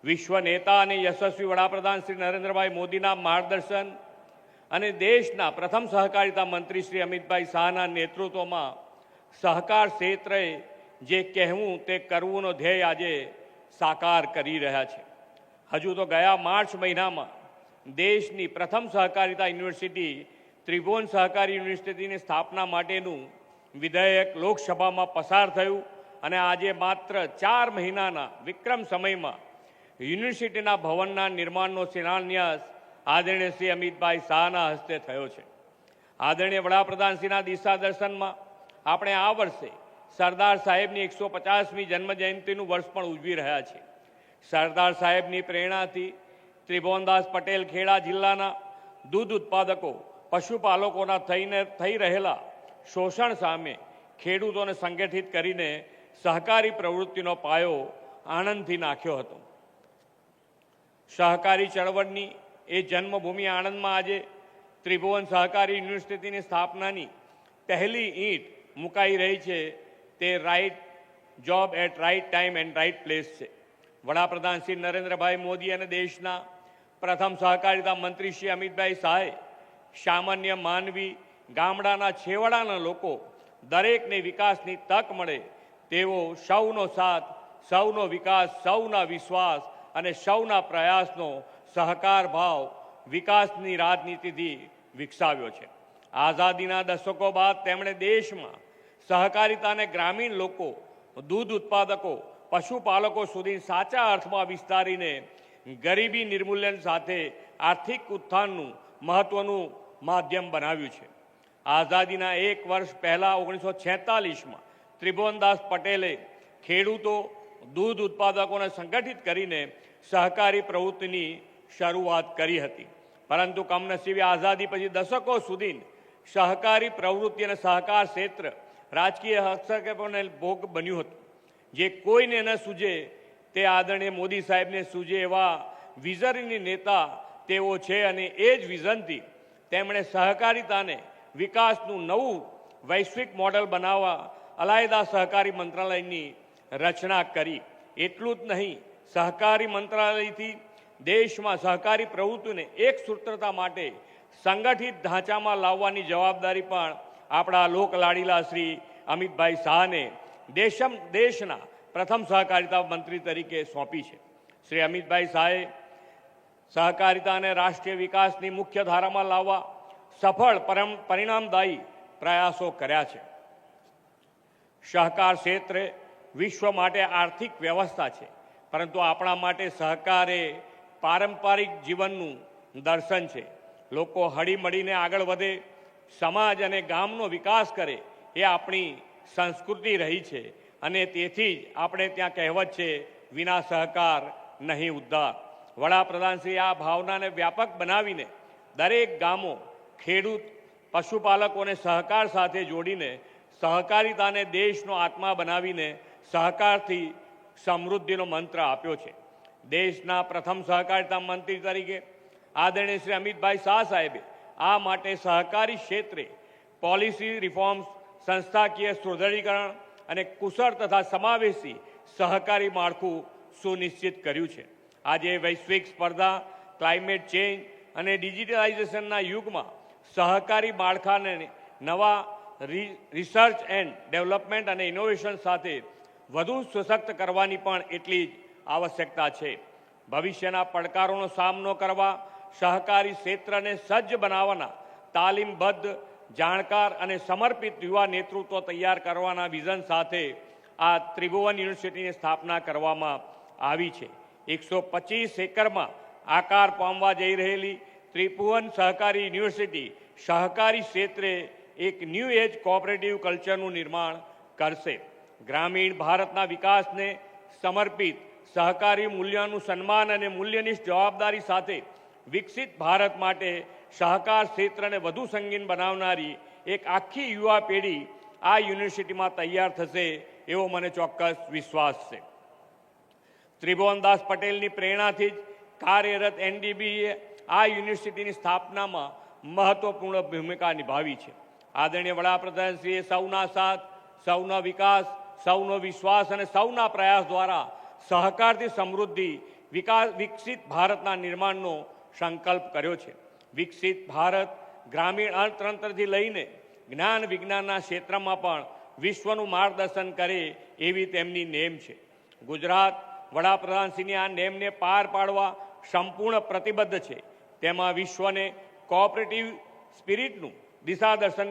विश्व नेता और यशस्वी वडाप्रधान श्री नरेंद्रभाई मोदी मार्गदर्शन और देशना प्रथम सहकारिता मंत्री श्री अमितभाई शाहना नेतृत्व में सहकार क्षेत्रे जे कहवू ते करवूनो ध्येय आज साकार करी रह्या छे। हजू तो गया मार्च महीना में देशनी प्रथम सहकारिता यूनिवर्सिटी त्रिभुवन सहकारी यूनिवर्सिटी स्थापना माटेनु विधेयक लोकसभा में पसार थयुं અને આજે માત્ર 4 મહિનાના વિક્રમ સમયમાં યુનિવર્સિટીના ભવનના નિર્માણનો શિલાન્યાસ આદરણીય શ્રી અમિતભાઈ શાહના હસ્તે થયો છે. આદરણીય વડાપ્રધાનશ્રીના દિશા દર્શનમાં આપણે આ વર્ષે સરદાર સાહેબની 150મી જન્મજયંતિનું વર્ષ પણ ઉજવી રહ્યા છીએ. સરદાર સાહેબની પ્રેરણાથી ત્રિભુવનદાસ પટેલ ખેડા જિલ્લાના દૂધ ઉત્પાદકો પશુપાલકોના થઈ રહેલા શોષણ સામે ખેડૂતોને સંગઠિત કરીને સહકારી પ્રવૃત્તિનો પાયો આણંદથી નાખ્યો હતો. સહકારી ચળવળની એ જન્મભૂમિ આણંદમાં આજે ત્રિભુવન સહકારી યુનિવર્સિટીની સ્થાપનાની પહેલી ઈંટ મુકાઈ રહી છે. તે right job at right time and right place છે. વડાપ્રધાન શ્રી નરેન્દ્રભાઈ મોદી અને દેશના પ્રથમ સહકારિતા મંત્રી શ્રી અમિતભાઈ શાહે સામાન્ય માનવી, ગામડાના છેવાડાના લોકો દરેકને વિકાસની તક મળે તેવો સૌનો સાથ, સૌનો વિકાસ, સૌના વિશ્વાસ અને સૌના પ્રયાસનો સહકાર ભાવ વિકાસની રાજનીતિથી વિકસાવ્યો છે. આઝાદીના દશકો બાદ તેમણે દેશમાં સહકારિતાને ગ્રામીણ લોકો, દૂધ ઉત્પાદકો, પશુપાલકો સુધી સાચા અર્થમાં વિસ્તારીને ગરીબી નિર્મૂલન સાથે આર્થિક ઉત્થાનનું મહત્વનું માધ્યમ બનાવ્યું છે. આઝાદીના 1 વર્ષ પહેલાં 1946માં ત્રિભુવનદાસ પટેલે ખેડૂતો, દૂધ ઉત્પાદકોને સંગઠિત કરીને સહકારી પ્રવૃત્તિની શરૂઆત કરી હતી. પરંતુ કમનસીબે આઝાદી પછી દશકો સુધી સહકારી પ્રવૃત્તિ અને સહકાર ક્ષેત્ર રાજકીય હસ્તક્ષેપોને ભોગ બન્યું હતું. જે કોઈને ન સૂજે તે આદરણીય મોદી સાહેબને સૂજે એવા વિઝનરી નેતા તેઓ છે અને એ જ વિઝનથી તેમણે સહકારિતાને વિકાસનું નવું વૈશ્વિક મોડેલ બનાવવા અલાયદા સહકારી મંત્રાલયની રચના કરી. એટલું જ નહીં, સહકારી મંત્રાલયથી દેશમાં સહકારી પ્રવૃત્તિને એક સૂત્રતા માટે સંગઠિત ઢાંચામાં લાવવાની જવાબદારી પણ આપણા લોકલાડીલા શ્રી અમિતભાઈ શાહને દેશના પ્રથમ સહકારિતા મંત્રી તરીકે સોંપી છે. શ્રી અમિતભાઈ શાહે સહકારિતાને રાષ્ટ્રીય વિકાસની મુખ્ય ધારામાં લાવવા સફળ પરિણામદાયી પ્રયાસો કર્યા છે. સહકાર ક્ષેત્રે વિશ્વ માટે આર્થિક વ્યવસ્થા છે, પરંતુ આપણા માટે સહકાર એ પારંપરિક જીવનનું દર્શન છે. લોકો હળીમળીને આગળ વધે, સમાજ અને ગામનો વિકાસ કરે એ આપણી સંસ્કૃતિ રહી છે અને તેથી જ આપણે ત્યાં કહેવત છે, વિના સહકાર નહીં ઉદ્ધાર. વડાપ્રધાનશ્રી આ ભાવનાને વ્યાપક બનાવીને દરેક ગામો, ખેડૂત, પશુપાલકોને સહકાર સાથે જોડીને સહકારિતાને દેશનો આત્મા બનાવીને સહકારથી સમૃદ્ધિનો મંત્ર આપ્યો છે. દેશના પ્રથમ સહકારિતા મંત્રી તરીકે આદરણીય શ્રી અમિતભાઈ શાહ સાહેબે આ માટે સહકારી ક્ષેત્રે પોલિસી રિફોર્મ્સ, સંસ્થાકીય સુદૃઢીકરણ અને કુશળ તથા સમાવેશી સહકારી માળખું સુનિશ્ચિત કર્યું છે. આજે વૈશ્વિક સ્પર્ધા, ક્લાઇમેટ ચેન્જ અને ડિજિટલાઇઝેશનના યુગમાં સહકારી માળખાને નવા રિસર્ચ એન્ડ ડેવલપમેન્ટ અને ઇનોવેશન સાથે વધુ સશક્ત કરવાની પણ એટલી જ આવશ્યકતા છે. ભવિષ્યના પડકારોનો સામનો કરવા સહકારી ક્ષેત્રને સજ્જ બનાવવાના તાલીમબદ્ધ, જાણકાર અને સમર્પિત યુવા નેતૃત્વ તૈયાર કરવાના વિઝન સાથે આ ત્રિભુવન યુનિવર્સિટીની સ્થાપના કરવામાં આવી છે. 125 એકરમાં આકાર પામવા જઈ રહેલી ત્રિભુવન સહકારી યુનિવર્સિટી સહકારી ક્ષેત્રે એક ન્યૂ એજ કોઓપરેટિવ કલ્ચરનું નિર્માણ કરશે. ગ્રામીણ ભારતના વિકાસને સમર્પિત સહકારી મૂલ્યોનું સન્માન અને મૂલ્યનિષ્ઠ જવાબદારી સાથે વિકસિત ભારત માટે સહકાર ક્ષેત્રને વધુ સંગીન બનાવનારી એક આખી યુવા પેઢી આ યુનિવર્સિટીમાં તૈયાર થશે એવો મને ચોક્કસ વિશ્વાસ છે. ત્રિભુવનદાસ પટેલની પ્રેરણાથી જ કાર્યરત એનડીબીએ આ યુનિવર્સિટીની સ્થાપનામાં મહત્વપૂર્ણ ભૂમિકા નિભાવી છે. આદરણીય વડાપ્રધાનશ્રીએ સૌના સાથ, સૌનો વિકાસ, સૌનો વિશ્વાસ અને સૌના પ્રયાસ દ્વારા સહકારથી સમૃદ્ધિ, વિકસિત ભારતના નિર્માણનો સંકલ્પ કર્યો છે. વિકસિત ભારત ગ્રામીણ અર્થતંત્રથી લઈને જ્ઞાન વિજ્ઞાનના ક્ષેત્રમાં પણ વિશ્વનું માર્ગદર્શન કરે એવી તેમની નેમ છે. ગુજરાત વડાપ્રધાનશ્રીની આ નેમને પાર પાડવા સંપૂર્ણ પ્રતિબદ્ધ છે. તેમાં વિશ્વને કોઓપરેટિવ સ્પિરિટનું દિશાદર્શન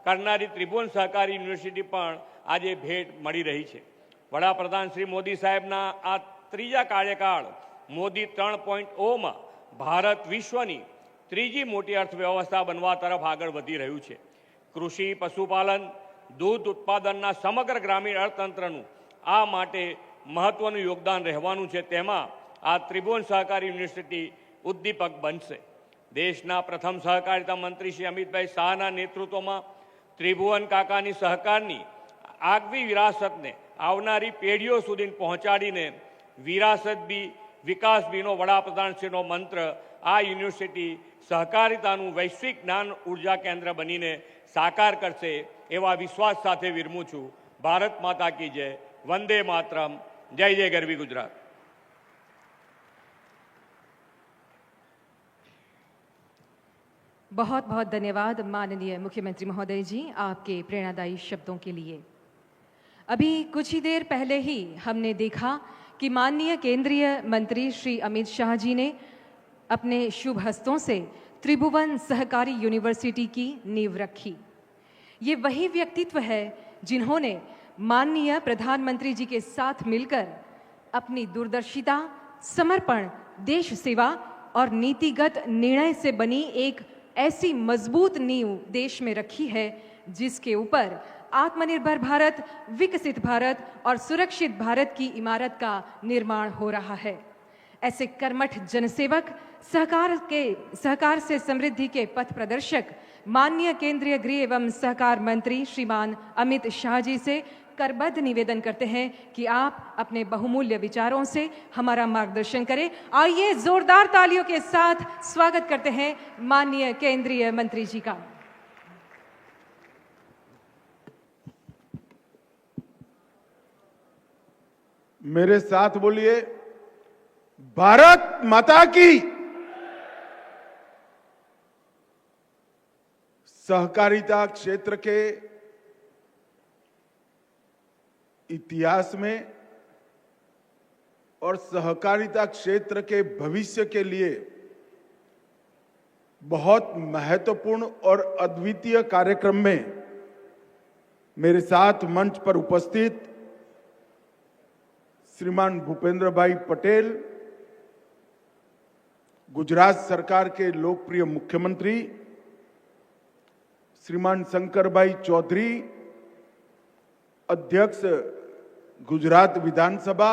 કરનારી ત્રિભુવન સહકારી યુનિવર્સિટી પણ આજે ભેટ મળી રહી છે. વડાપ્રધાન શ્રી મોદી સાહેબના આ ત્રીજા કાર્યકાળ મોદી 3.0માં ભારત વિશ્વની ત્રીજી મોટી અર્થવ્યવસ્થા બનવા તરફ આગળ વધી રહ્યું છે. કૃષિ, પશુપાલન, દૂધ ઉત્પાદનના સમગ્ર ગ્રામીણ અર્થતંત્રનું આ માટે મહત્વનું યોગદાન રહેવાનું છે. તેમાં આ ત્રિભુવન સહકારી યુનિવર્સિટી ઉદ્દીપક બનશે. દેશના પ્રથમ સહકારિતા મંત્રી શ્રી અમિતભાઈ શાહના નેતૃત્વમાં ત્રિભુવન કાકાની સહકારની આગવી વિરાસતને આવનારી પેઢીઓ સુધી પહોંચાડીને વિરાસત બી વિકાસ બીનો વડાપ્રધાનશ્રીનો મંત્ર આ યુનિવર્સિટી સહકારિતાનું વૈશ્વિક જ્ઞાન ઉર્જા કેન્દ્ર બનીને સાકાર કરશે એવા વિશ્વાસ સાથે વિરમું છું. ભારત માતા કી જય. વંદે માતરમ. જય જય ગરવી ગુજરાત. बहुत बहुत धन्यवाद माननीय मुख्यमंत्री महोदय जी आपके प्रेरणादायी शब्दों के लिए। अभी कुछ ही देर पहले ही हमने देखा कि माननीय केंद्रीय मंत्री श्री अमित शाह जी ने अपने शुभ हस्तों से त्रिभुवन सहकारी यूनिवर्सिटी की नींव रखी। ये वही व्यक्तित्व है जिन्होंने माननीय प्रधानमंत्री जी के साथ मिलकर अपनी दूरदर्शिता, समर्पण, देश सेवा और नीतिगत निर्णय से बनी एक ऐसी मजबूत नींव देश में रखी है जिसके ऊपर आत्मनिर्भर भारत, विकसित भारत और सुरक्षित भारत की इमारत का निर्माण हो रहा है। ऐसे कर्मठ जनसेवक, सहकार से समृद्धि के पथ प्रदर्शक माननीय केंद्रीय गृह एवं सहकार मंत्री श्रीमान अमित शाह जी से करबद्ध निवेदन करते हैं कि आप अपने बहुमूल्य विचारों से हमारा मार्गदर्शन करें। आइए जोरदार तालियों के साथ स्वागत करते हैं माननीय केंद्रीय मंत्री जी का। मेरे साथ बोलिए, भारत माता की। सहकारिता क्षेत्र के इतिहास में और सहकारिता क्षेत्र के भविष्य के लिए बहुत महत्वपूर्ण और अद्वितीय कार्यक्रम में मेरे साथ मंच पर उपस्थित श्रीमान भूपेंद्र भाई पटेल, गुजरात सरकार के लोकप्रिय मुख्यमंत्री, श्रीमान शंकर भाई चौधरी, अध्यक्ष गुजरात विधानसभा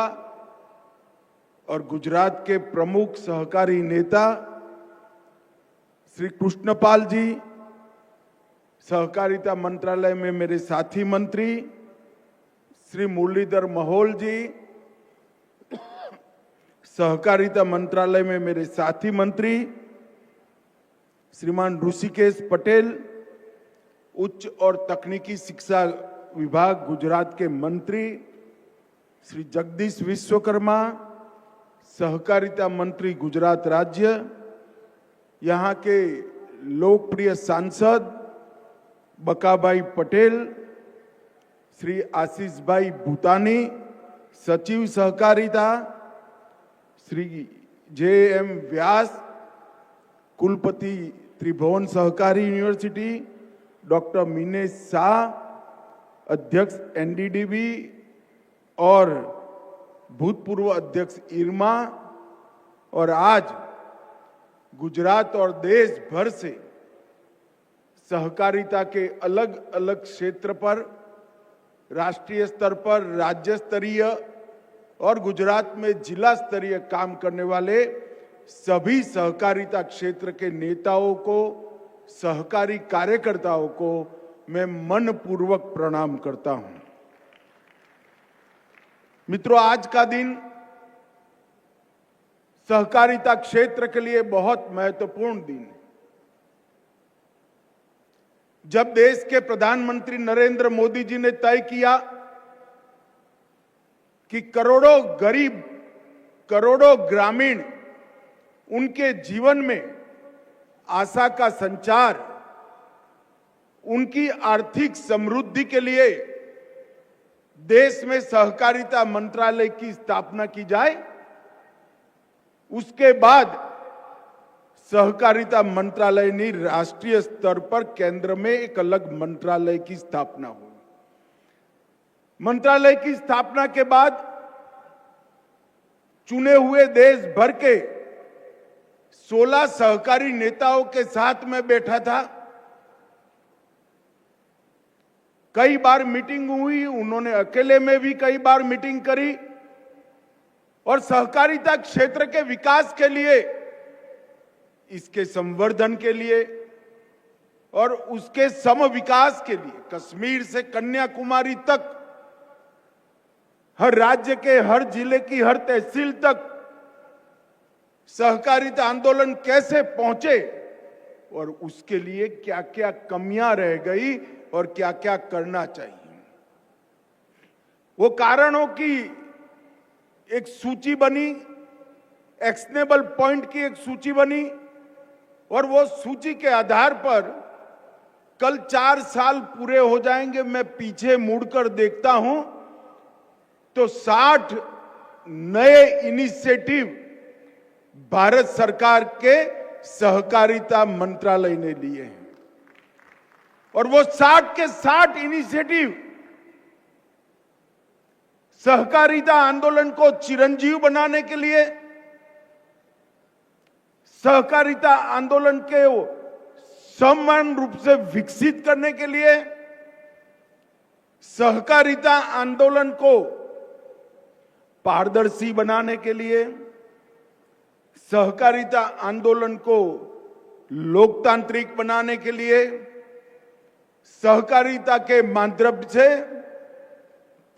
और गुजरात के प्रमुख सहकारी नेता श्री कृष्णपाल जी, सहकारिता मंत्रालय में मेरे साथी मंत्री श्री मुरलीधर महल जी, सहकारिता मंत्रालय में मेरे साथी मंत्री श्रीमान ऋषिकेश पटेल, उच्च और तकनीकी शिक्षा विभाग गुजरात के मंत्री श्री जगदीश विश्वकर्मा, सहकारिता मंत्री गुजरात राज्य, यहाँ के लोकप्रिय सांसद बकाभाई पटेल, श्री आशीष भाई भूतानी, सचिव सहकारिता श्री जे.एम. व्यास, कुलपति त्रिभुवन सहकारी यूनिवर्सिटी डॉक्टर मीनेश शाह, अध्यक्ष एनडीडीबी और भूतपूर्व अध्यक्ष इरमा, और आज गुजरात और देश भर से सहकारिता के अलग अलग क्षेत्र पर, राष्ट्रीय स्तर पर, राज्य स्तरीय और गुजरात में जिला स्तरीय काम करने वाले सभी सहकारिता क्षेत्र के नेताओं को, सहकारी कार्यकर्ताओं को मैं मनपूर्वक प्रणाम करता हूं। मित्रों, आज का दिन सहकारिता क्षेत्र के लिए बहुत महत्वपूर्ण दिन है। जब देश के प्रधानमंत्री नरेंद्र मोदी जी ने तय किया कि करोड़ों गरीब, करोड़ों ग्रामीण, उनके जीवन में आशा का संचार, उनकी आर्थिक समृद्धि के लिए देश में सहकारिता मंत्रालय की स्थापना की जाए, उसके बाद सहकारिता मंत्रालय ने राष्ट्रीय स्तर पर केंद्र में एक अलग मंत्रालय की स्थापना हुई। मंत्रालय की स्थापना के बाद चुने हुए देश भर के 16 सहकारी नेताओं के साथ में बैठा था। कई बार मीटिंग हुई, उन्होंने अकेले में भी कई बार मीटिंग करी और सहकारिता क्षेत्र के विकास के लिए, इसके संवर्धन के लिए और उसके सम विकास के लिए कश्मीर से कन्याकुमारी तक, हर राज्य के हर जिले की हर तहसील तक सहकारिता आंदोलन कैसे पहुंचे और उसके लिए क्या क्या कमियां रह गई और क्या क्या करना चाहिए। वो कारणों की एक सूची बनी, एक्शनेबल पॉइंट की एक सूची बनी और वो सूची के आधार पर कल 4 साल पूरे हो जाएंगे। मैं पीछे मुड़कर देखता हूं तो 60 नए इनिशिएटिव भारत सरकार के सहकारिता मंत्रालय ने लिए हैं और वो 60 के 60 इनिशिएटिव सहकारिता आंदोलन को चिरंजीव बनाने के लिए, सहकारिता आंदोलन के समान रूप से विकसित करने के लिए, सहकारिता आंदोलन को पारदर्शी बनाने के लिए, सहकारिता आंदोलन को लोकतांत्रिक बनाने के लिए, सहकारिता के माध्यम से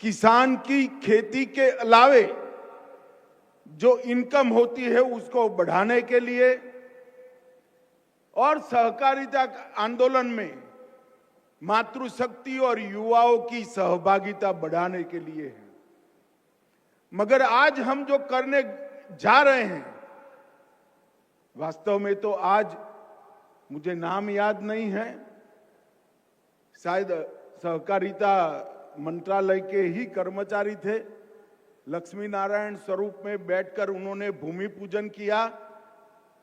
किसान की खेती के अलावे जो इनकम होती है उसको बढ़ाने के लिए और सहकारिता आंदोलन में मातृशक्ति और युवाओं की सहभागिता बढ़ाने के लिए है। मगर आज हम जो करने जा रहे हैं, वास्तव में तो आज मुझे नाम याद नहीं है, शायद सहकारिता मंत्रालय के ही कर्मचारी थे, लक्ष्मी नारायण स्वरूप में बैठकर उन्होंने भूमि पूजन किया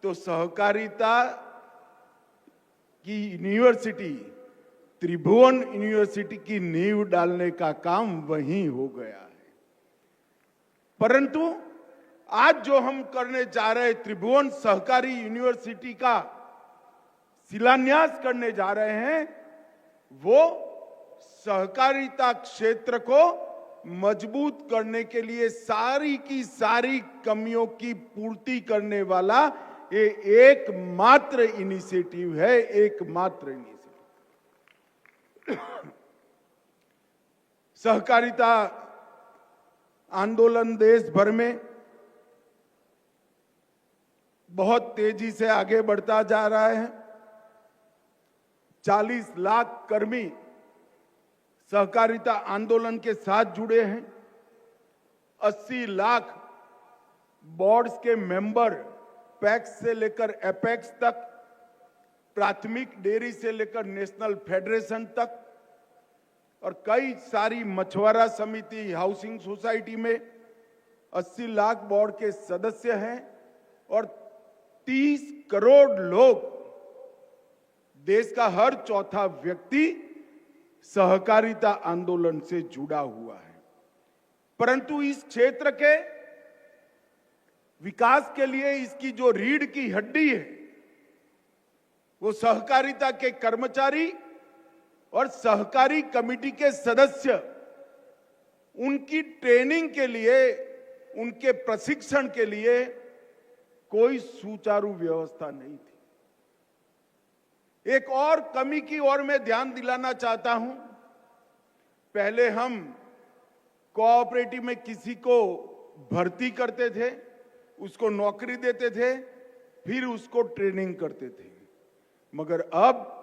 तो सहकारिता की यूनिवर्सिटी, त्रिभुवन यूनिवर्सिटी की नींव डालने का काम वहीं हो गया है। परंतु आज जो हम करने जा रहे हैं, त्रिभुवन सहकारी यूनिवर्सिटी का शिलान्यास करने जा रहे हैं, वो सहकारिता क्षेत्र को मजबूत करने के लिए सारी की सारी कमियों की पूर्ति करने वाला ये एकमात्र इनिशिएटिव है, एकमात्र इनिशिएटिव। सहकारिता आंदोलन देश भर में बहुत तेजी से आगे बढ़ता जा रहा है। 40 लाख कर्मी सहकारिता आंदोलन के साथ जुड़े हैं। 80 लाख बोर्ड्स के मेंबर, पैक्स से लेकर एपेक्स तक, प्राथमिक डेयरी से लेकर नेशनल फेडरेशन तक और कई सारी मछुआरा समिति, हाउसिंग सोसाइटी में 80 लाख बोर्ड के सदस्य हैं और 30 करोड़ लोग, देश का हर चौथा व्यक्ति सहकारिता आंदोलन से जुड़ा हुआ है। परंतु इस क्षेत्र के विकास के लिए इसकी जो रीढ़ की हड्डी है वो सहकारिता के कर्मचारी और सहकारी कमेटी के सदस्य, उनकी ट्रेनिंग के लिए, उनके प्रशिक्षण के लिए कोई सुचारू व्यवस्था नहीं थी। एक और कमी की ओर मैं ध्यान दिलाना चाहता हूं। पहले हम कोऑपरेटिव में किसी को भर्ती करते थे, उसको नौकरी देते थे, फिर उसको ट्रेनिंग करते थे। मगर अब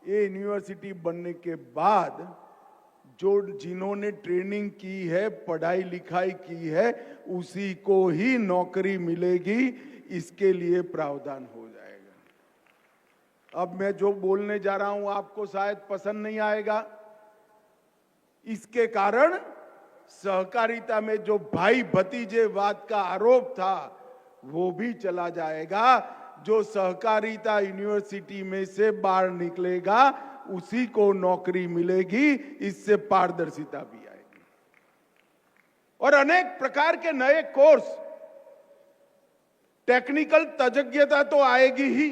ये यूनिवर्सिटी बनने के बाद जिन्होंने ट्रेनिंग की है, पढ़ाई लिखाई की है, उसी को ही नौकरी मिलेगी। इसके लिए प्रावधान हो जाएगा। अब मैं जो बोलने जा रहा हूं आपको शायद पसंद नहीं आएगा। इसके कारण सहकारिता में जो भाई भतीजेवाद का आरोप था वो भी चला जाएगा। जो सहकारिता यूनिवर्सिटी में से बाहर निकलेगा उसी को नौकरी मिलेगी। इससे पारदर्शिता भी आएगी। और अनेक प्रकार के नए कोर्स, टेक्निकल तजज्ञता तो आएगी ही,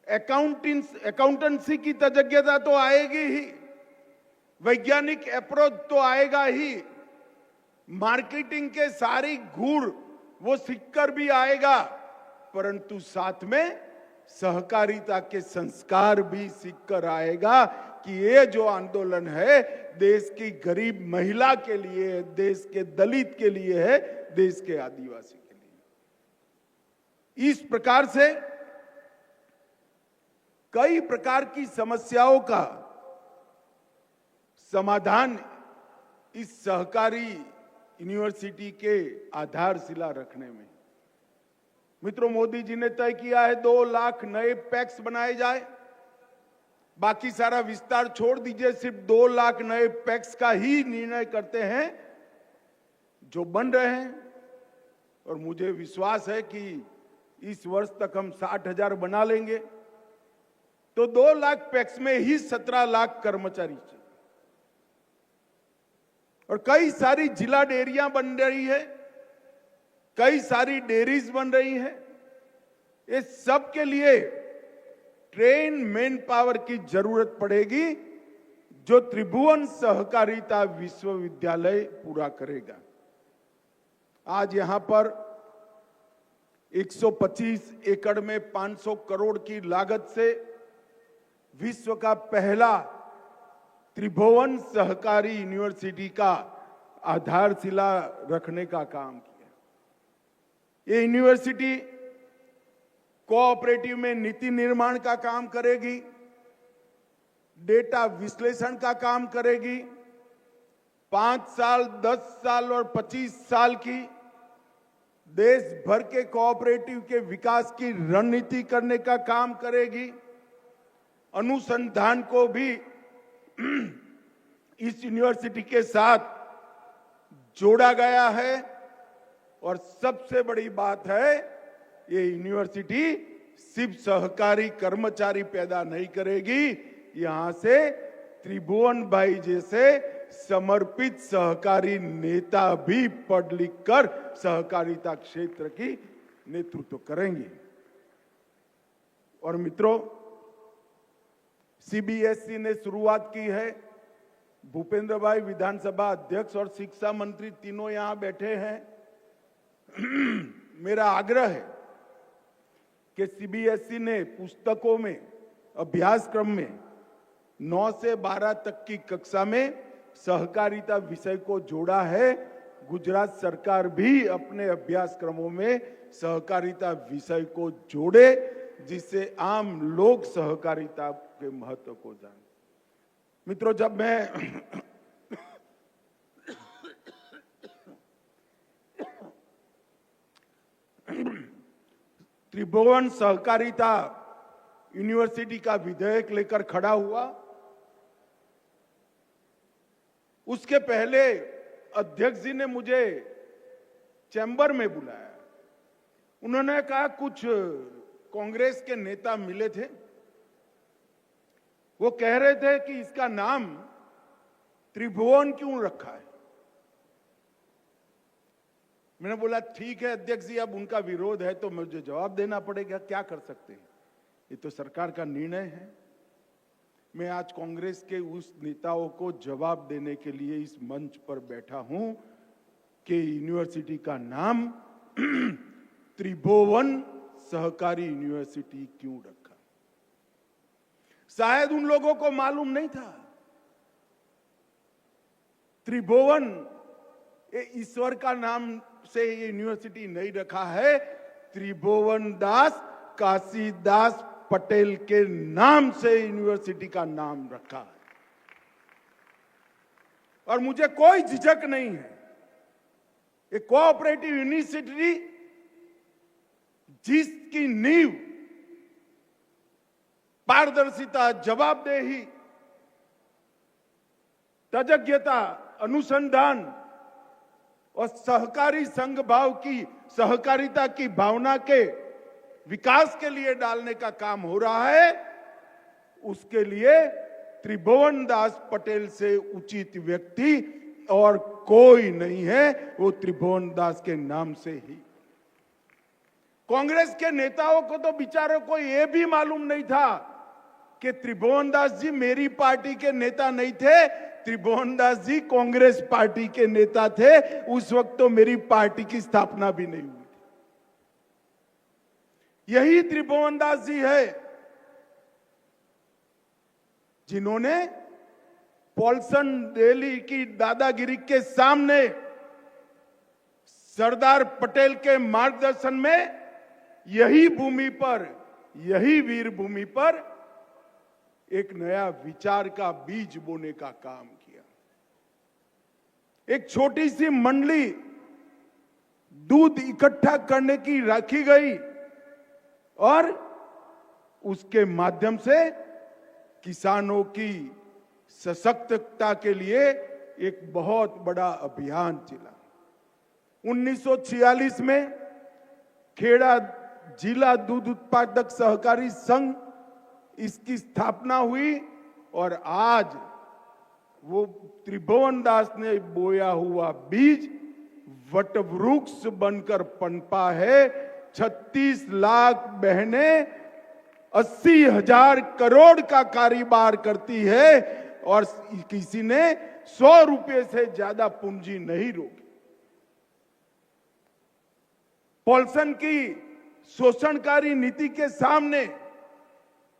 अकाउंटेंसी की तजज्ञता तो आएगी ही, वैज्ञानिक अप्रोच तो आएगा ही, मार्केटिंग के सारी गुण वो सीखकर भी आएगा, परंतु साथ में सहकारिता के संस्कार भी सीखकर आएगा कि ये जो आंदोलन है देश की गरीब महिला के लिए है, देश के दलित के लिए है, देश के आदिवासी के लिए। इस प्रकार से कई प्रकार की समस्याओं का समाधान इस सहकारी यूनिवर्सिटी के आधारशिला रखने में। मित्रों, मोदी जी ने तय किया है 2 लाख नए पैक्स बनाए जाए, बाकी सारा विस्तार छोड़ दीजिए, सिर्फ 2 लाख नए पैक्स का ही निर्णय करते हैं जो बन रहे हैं। और मुझे विश्वास है कि इस वर्ष तक हम 60,000 बना लेंगे, तो 2 लाख पैक्स में ही 17 लाख कर्मचारी चाहिए। और कई सारी जिला डेयरियां बन रही है, कई सारी डेयरीज बन रही है। ये सब के लिए ट्रेन मैन पावर की जरूरत पड़ेगी, जो त्रिभुवन सहकारिता विश्वविद्यालय पूरा करेगा। आज यहां पर 125 एकड़ में 500 करोड़ की लागत से विश्व का पहला त्रिभुवन सहकारी यूनिवर्सिटी का आधारशिला रखने का काम किया। ये यूनिवर्सिटी कोऑपरेटिव में नीति निर्माण का काम करेगी, डेटा विश्लेषण का काम करेगी, 5 साल, 10 साल और 25 साल की देश भर के कोऑपरेटिव के विकास की रणनीति करने का काम करेगी। अनुसंधान को भी इस यूनिवर्सिटी के साथ जोड़ा गया है। और सबसे बड़ी बात है, ये यूनिवर्सिटी सिर्फ सहकारी कर्मचारी पैदा नहीं करेगी, यहां से त्रिभुवन भाई जैसे समर्पित सहकारी नेता भी पढ़ लिख कर सहकारिता क्षेत्र की नेतृत्व करेंगे। और मित्रों, सीबीएसई ने शुरुआत की है। भूपेंद्र भाई विधानसभा अध्यक्ष और शिक्षा मंत्री तीनों यहां बैठे हैं। मेरा आग्रह है कि सीबीएसई ने पुस्तकों में, अभ्यासक्रम में 9 से 12 तक की कक्षा में सहकारिता विषय को जोड़ा है। गुजरात सरकार भी अपने अभ्यासक्रमों में सहकारिता विषय को जोड़े, जिससे आम लोग सहकारिता के महत्व को जाने। मित्रों, जब मैं त्रिभुवन सहकारिता यूनिवर्सिटी का विधेयक लेकर खड़ा हुआ, उसके पहले अध्यक्ष जी ने मुझे चैम्बर में बुलाया। उन्होंने कहा कुछ कांग्रेस के नेता मिले थे, वो कह रहे थे कि इसका नाम त्रिभुवन क्यों रखा है। मैंने बोला ठीक है अध्यक्ष जी, अब उनका विरोध है तो मुझे जवाब देना पड़ेगा, क्या कर सकते हैं, ये तो सरकार का निर्णय है। मैं आज कांग्रेस के उस नेताओं को जवाब देने के लिए इस मंच पर बैठा हूं कि यूनिवर्सिटी का नाम त्रिभुवन सहकारी यूनिवर्सिटी क्यों रखा। शायद उन लोगों को मालूम नहीं था त्रिभुवन ये ईश्वर का नाम से ये यूनिवर्सिटी नहीं रखा है, त्रिभुवन दास काशीदास पटेल के नाम से यूनिवर्सिटी का नाम रखा है। और मुझे कोई झिझक नहीं है, ये कोऑपरेटिव यूनिवर्सिटी जिसकी नींव पारदर्शिता, जवाबदेही, तजज्ञता, अनुसंधान और सहकारी संघ भाव की, सहकारिता की भावना के विकास के लिए डालने का काम हो रहा है, उसके लिए त्रिभुवन दास पटेल से उचित व्यक्ति और कोई नहीं है, वो त्रिभुवन दास के नाम से ही। कांग्रेस के नेताओं को तो बेचारों को यह भी मालूम नहीं था कि त्रिभुवन दास जी मेरी पार्टी के नेता नहीं थे, त्रिभुवन दास जी कांग्रेस पार्टी के नेता थे। उस वक्त तो मेरी पार्टी की स्थापना भी नहीं हुई थी। यही त्रिभुवन दास जी है जिन्होंने पॉल्सन दिल्ली की दादागिरी के सामने सरदार पटेल के मार्गदर्शन में यही भूमि पर, यही वीर भूमि पर एक नया विचार का बीज बोने का काम किया। एक छोटी सी मंडली दूध इकट्ठा करने की रखी गई और उसके माध्यम से किसानों की सशक्तता के लिए एक बहुत बड़ा अभियान चला। 1946 में खेड़ा जिला दूध उत्पादक सहकारी संघ इसकी स्थापना हुई और आज वो त्रिभुवन दास ने बोया हुआ बीज वटवृक्ष बनकर पनपा है। 36 लाख बहनें 80,000 करोड़ का कारोबार करती है और किसी ने 100 रुपए से ज्यादा पूंजी नहीं रोकी। पॉल्सन की शोषणकारी नीति के सामने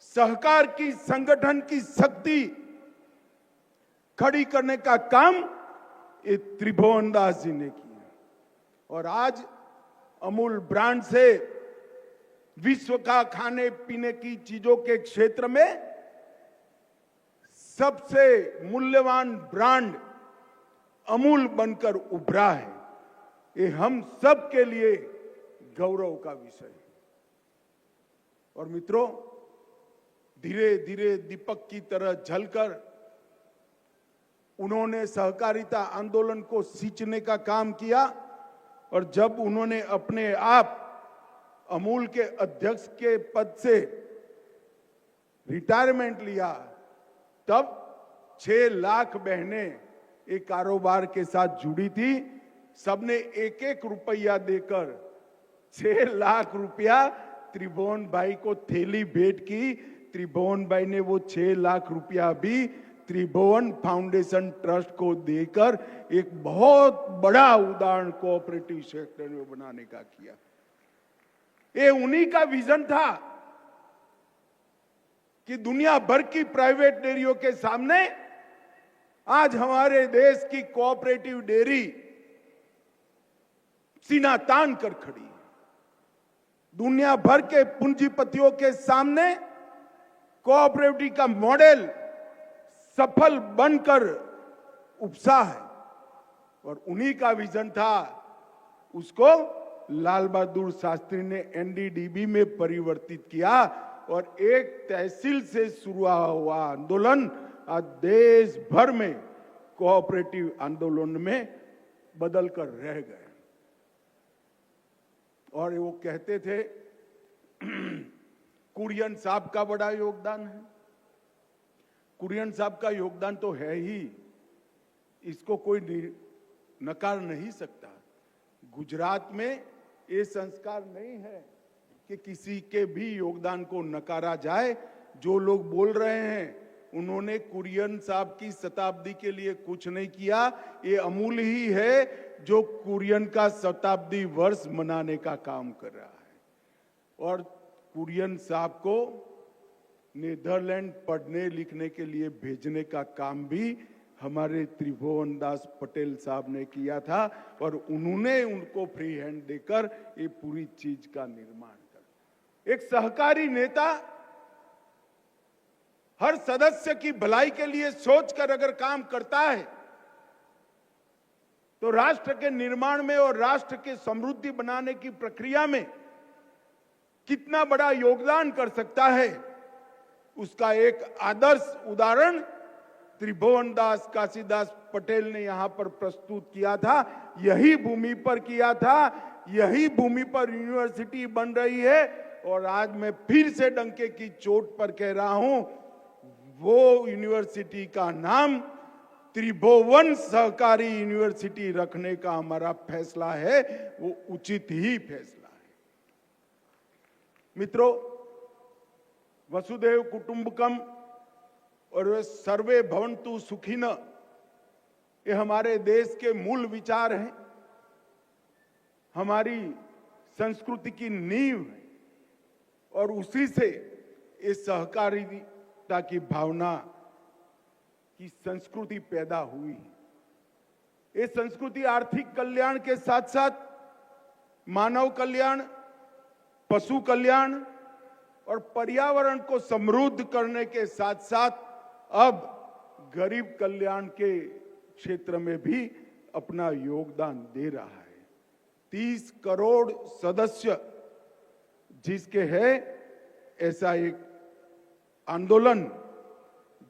सहकार की संगठन की शक्ति खड़ी करने का काम ये त्रिभुवन दास जी ने किया और आज अमूल ब्रांड से विश्व का खाने पीने की चीजों के क्षेत्र में सबसे मूल्यवान ब्रांड अमूल बनकर उभरा है। ये हम सब के लिए गौरव का विषय है। और मित्रों, धीरे धीरे दीपक की तरह जलकर उन्होंने सहकारिता आंदोलन को सींचने का काम किया और जब उन्होंने अपने आप अमूल के अध्यक्ष के पद से रिटायरमेंट लिया तब 6 लाख बहनें एक कारोबार के साथ जुड़ी थी। सबने 1-1 रुपया देकर 6 लाख रुपया त्रिभुवन भाई को थैली भेंट की। त्रिभुवन भाई ने वो 6 लाख रुपया भी त्रिभुवन फाउंडेशन ट्रस्ट को देकर एक बहुत बड़ा उदाहरण कोऑपरेटिव सेक्टर में बनाने का किया। ये उन्हीं का विजन था कि दुनिया भर की प्राइवेट डेयरियों के सामने आज हमारे देश की कोऑपरेटिव डेयरी सीना तान कर खड़ी है। दुनिया भर के पूंजीपतियों के सामने कोऑपरेटिव का मॉडल सफल बनकर उपसा है और उन्हीं का विजन था। उसको लाल बहादुर शास्त्री ने एनडीडीबी में परिवर्तित किया और एक तहसील से शुरू हुआ आंदोलन आज देश भर में कोऑपरेटिव आंदोलन में बदल कर रह गए। और वो कहते थे कुरियन साहब का बड़ा योगदान है। कुरियन साहब का योगदान तो है ही, इसको कोई नकार नहीं सकता। गुजरात में ये संस्कार नहीं है कि किसी के भी योगदान को नकारा जाए। जो लोग बोल रहे हैं उन्होंने कुरियन साहब की शताब्दी के लिए कुछ नहीं किया। ये अमूल ही है जो कुरियन का शताब्दी वर्ष मनाने का काम कर रहा है। और कुरियन साहब को नीदरलैंड पढ़ने लिखने के लिए भेजने का काम भी हमारे त्रिभुवन दास पटेल साहब ने किया था और उन्होंने उनको फ्री हैंड देकर ये पूरी चीज का निर्माण कर। एक सहकारी नेता हर सदस्य की भलाई के लिए सोचकर अगर काम करता है तो राष्ट्र के निर्माण में और राष्ट्र की समृद्धि बनाने की प्रक्रिया में कितना बड़ा योगदान कर सकता है, उसका एक आदर्श उदाहरण त्रिभुवन दास काशीदास पटेल ने यहां पर प्रस्तुत किया था। यही भूमि पर किया था, यही भूमि पर यूनिवर्सिटी बन रही है। और आज मैं फिर से डंके की चोट पर कह रहा हूं, वो यूनिवर्सिटी का नाम त्रिभुवन सहकारी यूनिवर्सिटी रखने का हमारा फैसला है, वो उचित ही फैसला है। मित्रों, वसुधैव कुटुंबकम और सर्वे भवन्तु सुखिनः, ये हमारे देश के मूल विचार हैं, हमारी संस्कृति की नींव है और उसी से ये सहकारिता की भावना की संस्कृति पैदा हुई है। ये संस्कृति आर्थिक कल्याण के साथ साथ मानव कल्याण, पशु कल्याण और पर्यावरण को समृद्ध करने के साथ साथ अब गरीब कल्याण के क्षेत्र में भी अपना योगदान दे रहा है। 30 करोड़ सदस्य जिसके है, ऐसा एक आंदोलन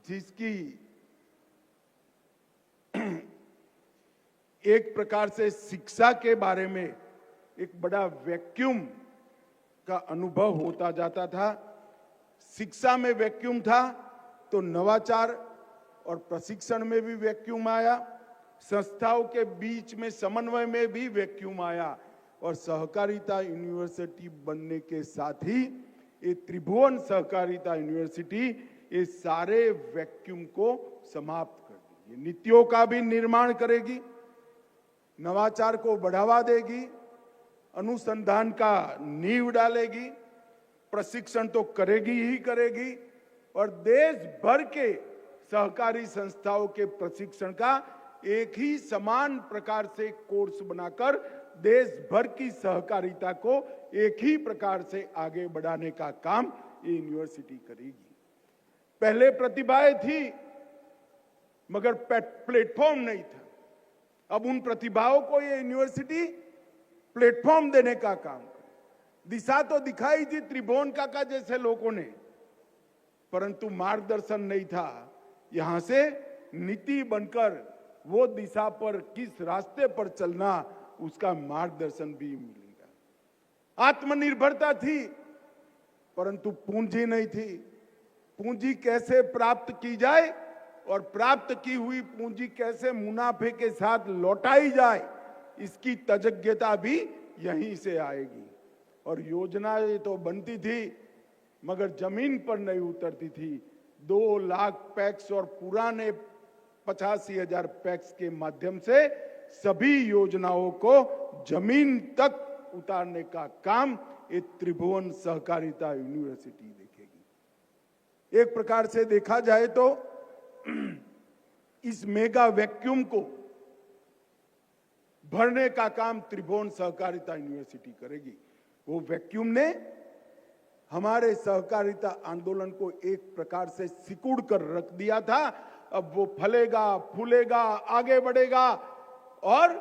जिसकी एक प्रकार से शिक्षा के बारे में एक बड़ा वैक्यूम का अनुभव होता जाता था। शिक्षा में वैक्यूम था तो नवाचार और प्रशिक्षण में भी वैक्यूम आया, संस्थाओं के बीच में समन्वय में भी वैक्यूम आया और सहकारिता यूनिवर्सिटी बनने के साथ ही ये त्रिभुवन सहकारिता यूनिवर्सिटी ये सारे वैक्यूम को समाप्त कर देगी। नीतियों का भी निर्माण करेगी, नवाचार को बढ़ावा देगी, अनुसंधान का नींव डालेगी, प्रशिक्षण तो करेगी ही करेगी और देश भर के सहकारी संस्थाओं के प्रशिक्षण का एक ही समान प्रकार से कोर्स बनाकर देश भर की सहकारिता को एक ही प्रकार से आगे बढ़ाने का काम ये यूनिवर्सिटी करेगी। पहले प्रतिभाएं थी मगर प्लेटफॉर्म नहीं था। अब उन प्रतिभाओं को ये यूनिवर्सिटी प्लेटफॉर्म देने का काम करे। दिशा तो दिखाई थी त्रिभुवन काका जैसे लोगों ने, परंतु मार्गदर्शन नहीं था। यहां से नीति बनकर वो दिशा पर किस रास्ते पर चलना, उसका मार्गदर्शन भी मिलेगा। आत्मनिर्भरता थी परंतु पूंजी नहीं थी। पूंजी कैसे प्राप्त की जाए और प्राप्त की हुई पूंजी कैसे मुनाफे के साथ लौटाई जाए, इसकी तज्ञता भी यहीं से आएगी। और योजनाएं तो बनती थी मगर जमीन पर नहीं उतरती थी। 2 लाख पैक्स और पुराने 85,000 पैक्स के माध्यम से सभी योजनाओं को जमीन तक उतारने का काम ये त्रिभुवन सहकारिता यूनिवर्सिटी देखेगी। एक प्रकार से देखा जाए तो इस मेगा वैक्यूम को भरने का काम त्रिभुवन सहकारिता यूनिवर्सिटी करेगी। वो वैक्यूम ने हमारे सहकारिता आंदोलन को एक प्रकार से सिकुड़ कर रख दिया था। अब वो फलेगा, फूलेगा, आगे बढ़ेगा और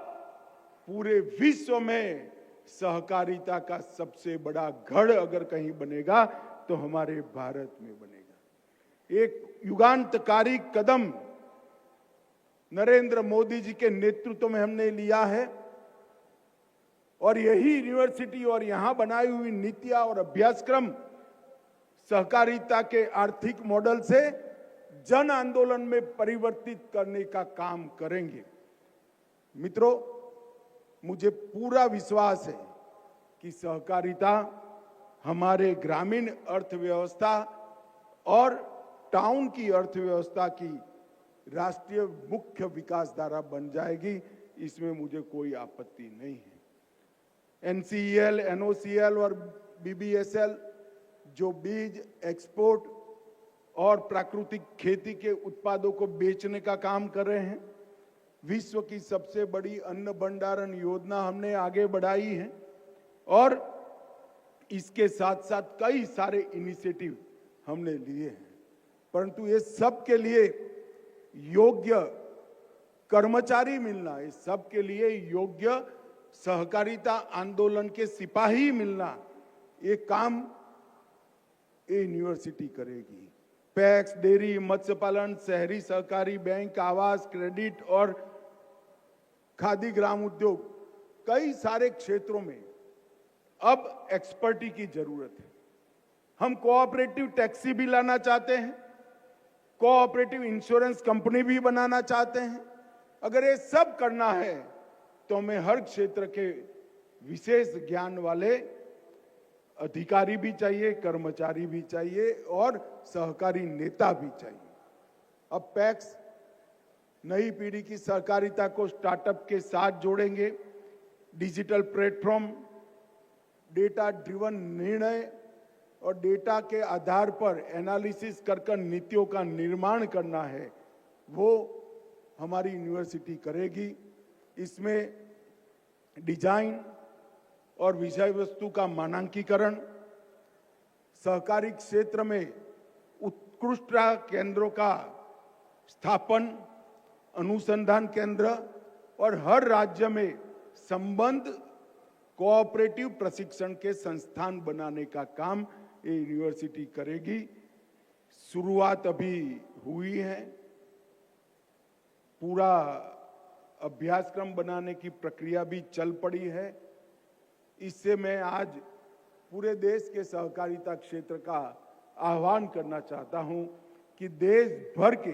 पूरे विश्व में सहकारिता का सबसे बड़ा गढ़ अगर कहीं बनेगा तो हमारे भारत में बनेगा। एक युगांतकारी कदम नरेंद्र मोदी जी के नेतृत्व में हमने लिया है और यही यूनिवर्सिटी और यहां बनाई हुई नीतियां और अभ्यासक्रम सहकारिता के आर्थिक मॉडल से जन आंदोलन में परिवर्तित करने का काम करेंगे। मित्रों, मुझे पूरा विश्वास है कि सहकारिता हमारे ग्रामीण अर्थव्यवस्था और टाउन की अर्थव्यवस्था की राष्ट्रीय मुख्य विकास धारा बन जाएगी। इसमें मुझे कोई आपत्ति नहीं है। NCEL, NOCL और BBSL जो बीज, एक्सपोर्ट और प्राकृतिक खेती के उत्पादों को बेचने का काम कर रहे हैं। विश्व की सबसे बड़ी अन्न भंडारण योजना हमने आगे बढ़ाई है और इसके साथ साथ कई सारे इनिशिएटिव हमने लिए हैं। परंतु ये सब के लिए योग्य कर्मचारी मिलना, ये सब के लिए योग्य सहकारिता आंदोलन के सिपाही मिलना, ये काम ये यूनिवर्सिटी करेगी। पैक्स, डेयरी, मत्स्य पालन, शहरी सहकारी बैंक, आवास, क्रेडिट और खादी ग्राम उद्योग, कई सारे क्षेत्रों में अब एक्सपर्टी की जरूरत है। हम कोऑपरेटिव टैक्सी भी लाना चाहते हैं कोऑपरेटिव इंश्योरेंस कंपनी भी बनाना चाहते हैं। अगर ये सब करना है तो हमें हर क्षेत्र के विशेष ज्ञान वाले अधिकारी भी चाहिए, कर्मचारी भी चाहिए और सहकारी नेता भी चाहिए। अब पैक्स नई पीढ़ी की सहकारिता को स्टार्टअप के साथ जोड़ेंगे। डिजिटल प्लेटफॉर्म, डेटा ड्रिवन निर्णय और डेटा के आधार पर एनालिसिस कर नीतियों का निर्माण करना है, वो हमारी यूनिवर्सिटी करेगी। इसमें डिजाइन और विषय वस्तु का मानकीकरण, सहकारी क्षेत्र में उत्कृष्ट केंद्रों का स्थापन, अनुसंधान केंद्र और हर राज्य में संबद्ध कोऑपरेटिव प्रशिक्षण के संस्थान बनाने का काम ये यूनिवर्सिटी करेगी। शुरुआत अभी हुई है। पूरा अभ्यासक्रम बनाने की प्रक्रिया भी चल पड़ी है। इससे मैं आज पूरे देश के सहकारिता क्षेत्र का आह्वान करना चाहता हूं कि देश भर के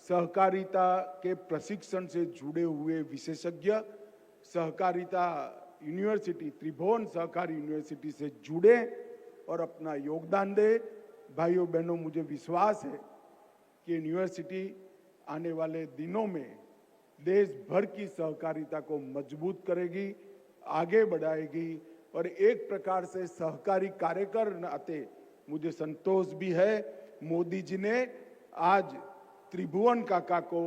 सहकारिता के प्रशिक्षण से जुड़े हुए विशेषज्ञ सहकारिता यूनिवर्सिटी, त्रिभुवन सहकारी यूनिवर्सिटी से जुड़े और अपना योगदान दे। भाइयों बहनों, मुझे विश्वास है कि यूनिवर्सिटी आने वाले दिनों में देश भर की सहकारिता को मजबूत करेगी, आगे बढ़ाएगी और एक प्रकार से सहकारी कार्यकर नाते मुझे संतोष भी है, मोदी जी ने आज त्रिभुवन काका को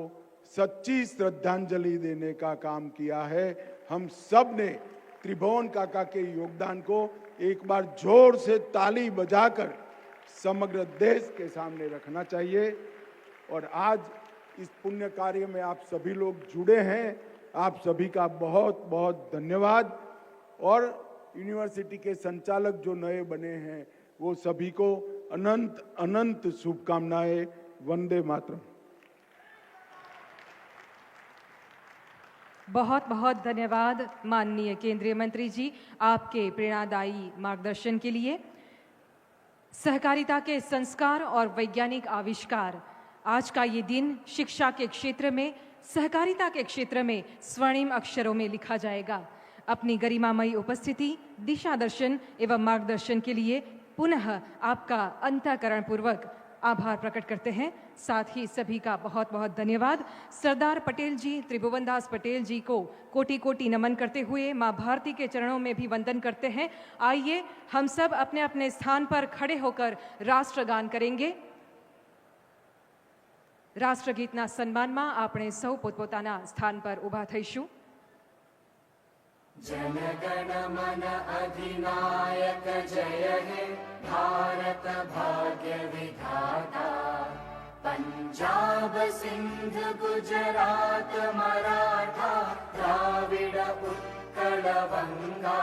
सच्ची श्रद्धांजलि देने का काम किया है। हम सब ने त्रिभुवन काका के योगदान को एक बार जोर से ताली बजाकर समग्र देश के सामने रखना चाहिए। और आज इस पुण्य कार्य में आप सभी लोग जुड़े हैं, आप सभी का बहुत बहुत धन्यवाद। और यूनिवर्सिटी के संचालक जो नए बने हैं वो सभी को अनंत अनंत शुभकामनाएं। वंदे मातरम। बहुत बहुत धन्यवाद माननीय केंद्रीय मंत्री जी, आपके प्रेरणादायी मार्गदर्शन के लिए। सहकारिता के संस्कार और वैज्ञानिक आविष्कार, आज का ये दिन शिक्षा के क्षेत्र में, सहकारिता के क्षेत्र में स्वर्णिम अक्षरों में लिखा जाएगा। अपनी गरिमामयी उपस्थिति, दिशा दर्शन एवं मार्गदर्शन के लिए पुनः आपका अंतःकरणपूर्वक आभार प्रकट करते हैं। साथ ही सभी का बहुत बहुत धन्यवाद। सरदार पटेल जी, त्रिभुवन दास पटेल जी को कोटि कोटि नमन करते हुए मां भारती के चरणों में भी वंदन करते हैं। आइए हम सब अपने अपने स्थान पर खड़े होकर राष्ट्रगान करेंगे। राष्ट्रगीतना सन्मानमा આપણે સૌ પોતપોતાના સ્થાન પર ઊભા થઈશું। जनगण मन अधिनायक जय हे भारत भाग्य विधाता। पंजाब सिंध गुजरात मराठा द्राविड उत्कल बंगा।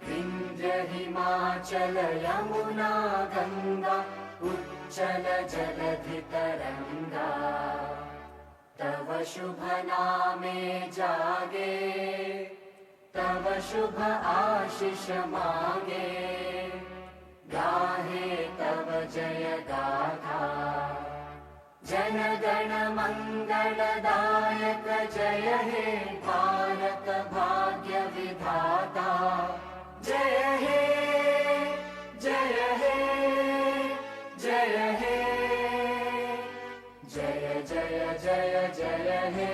विंध्य हिमाचल यमुना गंगा उच्चल जलधि तरंगा। तव शुभ नामे जागे, तव शुभ आशीष मांगे। गाहे तव जय गाथा, जन गण मंगलदायक जय हे भारत भाग्य विधाता। जय हे जय हे जय हे जय जय जय जय हे।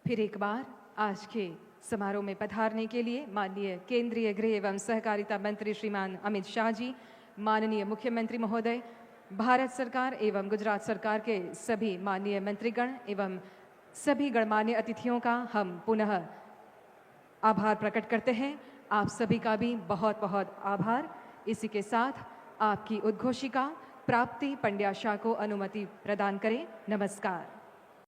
फिर एक बार आज के समारोह में पधारने के लिए माननीय केंद्रीय गृह एवं सहकारिता मंत्री श्रीमान अमित शाह जी, माननीय मुख्यमंत्री महोदय, भारत सरकार एवं गुजरात सरकार के सभी माननीय मंत्रीगण एवं सभी गणमान्य अतिथियों का हम पुनः आभार प्रकट करते हैं। आप सभी का भी बहुत बहुत आभार। इसी के साथ आपकी उद्घोषिका प्राप्ति पंड्या शाह को अनुमति प्रदान करें। नमस्कार।